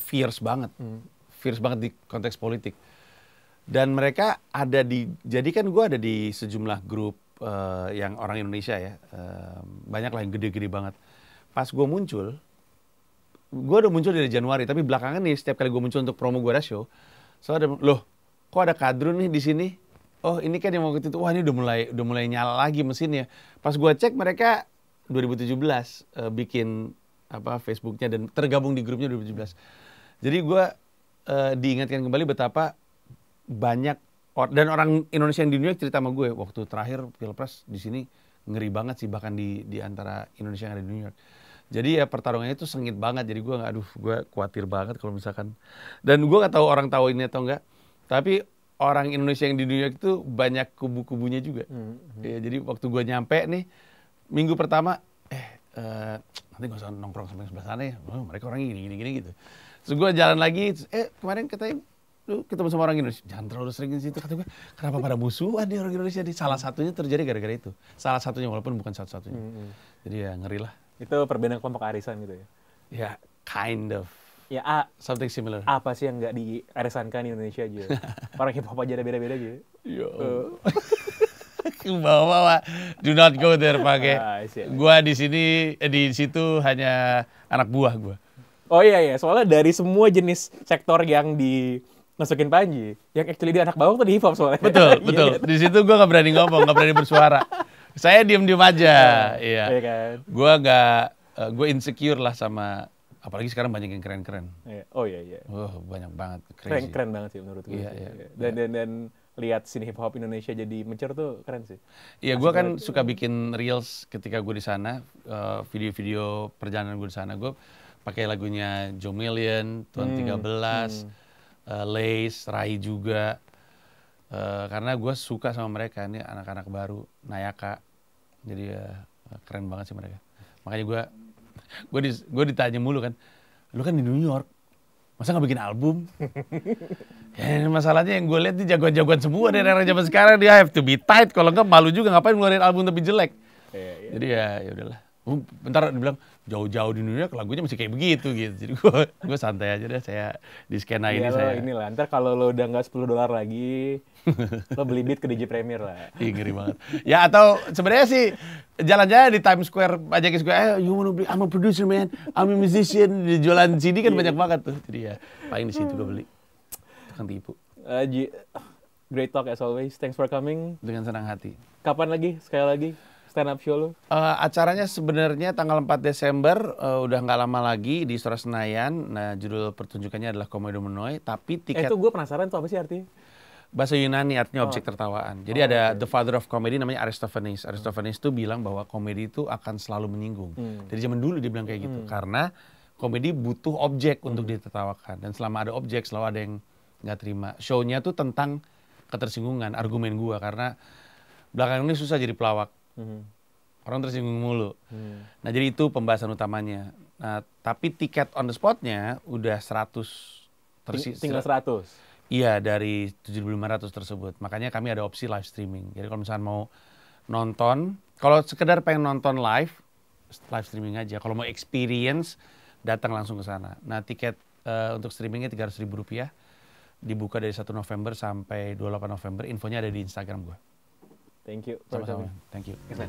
[SPEAKER 1] fierce banget di konteks politik. Dan mereka jadi kan gue ada di sejumlah grup yang orang Indonesia ya, banyak lah yang gede-gede banget. Pas gue udah muncul dari Januari, tapi belakangan nih setiap kali gue muncul untuk promo gue ada show, kok ada Kadrun nih di sini? Oh ini kan yang waktu itu, wah ini udah mulai nyala lagi mesinnya. Pas gue cek mereka 2017 bikin Facebooknya dan tergabung di grupnya 2017. Jadi gue diingatkan kembali betapa banyak dan orang Indonesia yang di New York cerita sama gue waktu terakhir Pilpres di sini ngeri banget sih, bahkan di antara Indonesia yang ada di New York. Jadi ya pertarungannya itu sengit banget. Jadi gue khawatir banget kalau misalkan, dan gue nggak tahu orang tahu ini atau enggak, tapi orang Indonesia yang di New York itu banyak kubu-kubunya juga. Ya, jadi waktu gue nyampe nih, minggu pertama, nanti gak usah nongkrong sampai sebelah sana ya, mereka orangnya gini gitu. Terus gue jalan lagi, kemarin katanya, lu ketemu sama orang Indonesia, jangan terlalu sering di situ. Kata gue, kenapa pada musuhan nih orang Indonesia? Salah satunya terjadi gara-gara itu. Salah satunya, walaupun bukan satu-satunya. Jadi ya ngeri lah.
[SPEAKER 2] Itu perbedaan kelompok arisan gitu ya?
[SPEAKER 1] Ya, kind of.
[SPEAKER 2] Ya,
[SPEAKER 1] something similar.
[SPEAKER 2] Apa sih yang nggak diarisankan di Indonesia aja? Orang hip hop aja ada beda-beda aja.
[SPEAKER 1] Yo. Bawa, do not go there pakai. Gua di situ hanya anak buah gua.
[SPEAKER 2] Oh iya, soalnya dari semua jenis sektor yang dimasukin Panji, yang actually dia anak bawang tuh di hip hop soalnya.
[SPEAKER 1] Betul. Di situ gua nggak berani ngomong, nggak berani bersuara. Saya diem aja. Iya
[SPEAKER 2] kan?
[SPEAKER 1] Gua insecure lah sama. Apalagi sekarang banyak yang keren-keren.
[SPEAKER 2] Oh iya.
[SPEAKER 1] Banyak banget. Crazy.
[SPEAKER 2] Keren banget sih menurut gue.
[SPEAKER 1] Iya.
[SPEAKER 2] Dan lihat sini hip hop Indonesia jadi mencer tuh keren sih.
[SPEAKER 1] Iya, gue kan suka bikin reels ketika gue di sana, video-video perjalanan gue di sana. Gue pakai lagunya Joe Million, Tuan 13, Lace, Rai juga. Karena gue suka sama mereka, ini anak-anak baru, Nayaka. Jadi keren banget sih mereka. Makanya gue ditanya mulu kan, lu kan di New York, masa nggak bikin album? Ya, masalahnya yang gue lihat nih jagoan-jagoan semua dari era zaman sekarang, dia have to be tight, kalau nggak malu juga ngapain ngeluarin album tapi jelek. Jadi ya udahlah. Bentar dibilang jauh-jauh di New York lagunya masih kayak begitu gitu. Jadi gue santai aja deh, saya di skena ini saya.
[SPEAKER 2] Inilah, ntar kalau lo udah nggak $10 lagi, lo beli beat ke DJ Premier lah.
[SPEAKER 1] Ih, ngeri banget. Ya atau sebenarnya sih jalan-jalan di Times Square, ajakin gue, you wanna beli? I'm a producer man, I'm a musician. Di jualan CD kan banyak banget tuh. Jadi ya paling di situ gue beli. Tukang tipu.
[SPEAKER 2] Great talk as always. Thanks for coming.
[SPEAKER 1] Dengan senang hati.
[SPEAKER 2] Kapan lagi? Sekali lagi stand up show lo?
[SPEAKER 1] Acaranya sebenarnya tanggal 4 Desember, udah nggak lama lagi di Istora Senayan. Nah, judul pertunjukannya adalah Komedo Menoi, tapi tiket...
[SPEAKER 2] Itu gue penasaran tuh apa sih artinya?
[SPEAKER 1] Bahasa Yunani artinya objek tertawaan. Jadi ada the father of comedy namanya Aristophanes. Aristophanes itu bilang bahwa komedi itu akan selalu menyinggung. Dari zaman dulu dia bilang kayak gitu. Karena komedi butuh objek untuk ditertawakan. Dan selama ada objek, selalu ada yang nggak terima. Show-nya tuh tentang ketersinggungan, argumen gua. Karena belakangan ini susah jadi pelawak. Orang tersinggung mulu. Nah, jadi itu pembahasan utamanya. Nah, tapi tiket on the spot-nya udah 100.
[SPEAKER 2] Tinggal 100?
[SPEAKER 1] Iya, dari 7.500 tersebut. Makanya kami ada opsi live streaming. Jadi kalau misalnya mau nonton, kalau sekedar pengen nonton live streaming aja. Kalau mau experience, datang langsung ke sana. Nah, tiket untuk streamingnya Rp300.000. Dibuka dari 1 November sampai 28 November. Infonya ada di Instagram gue.
[SPEAKER 2] Thank you.
[SPEAKER 1] Sama-sama. Thank you.
[SPEAKER 2] Yes,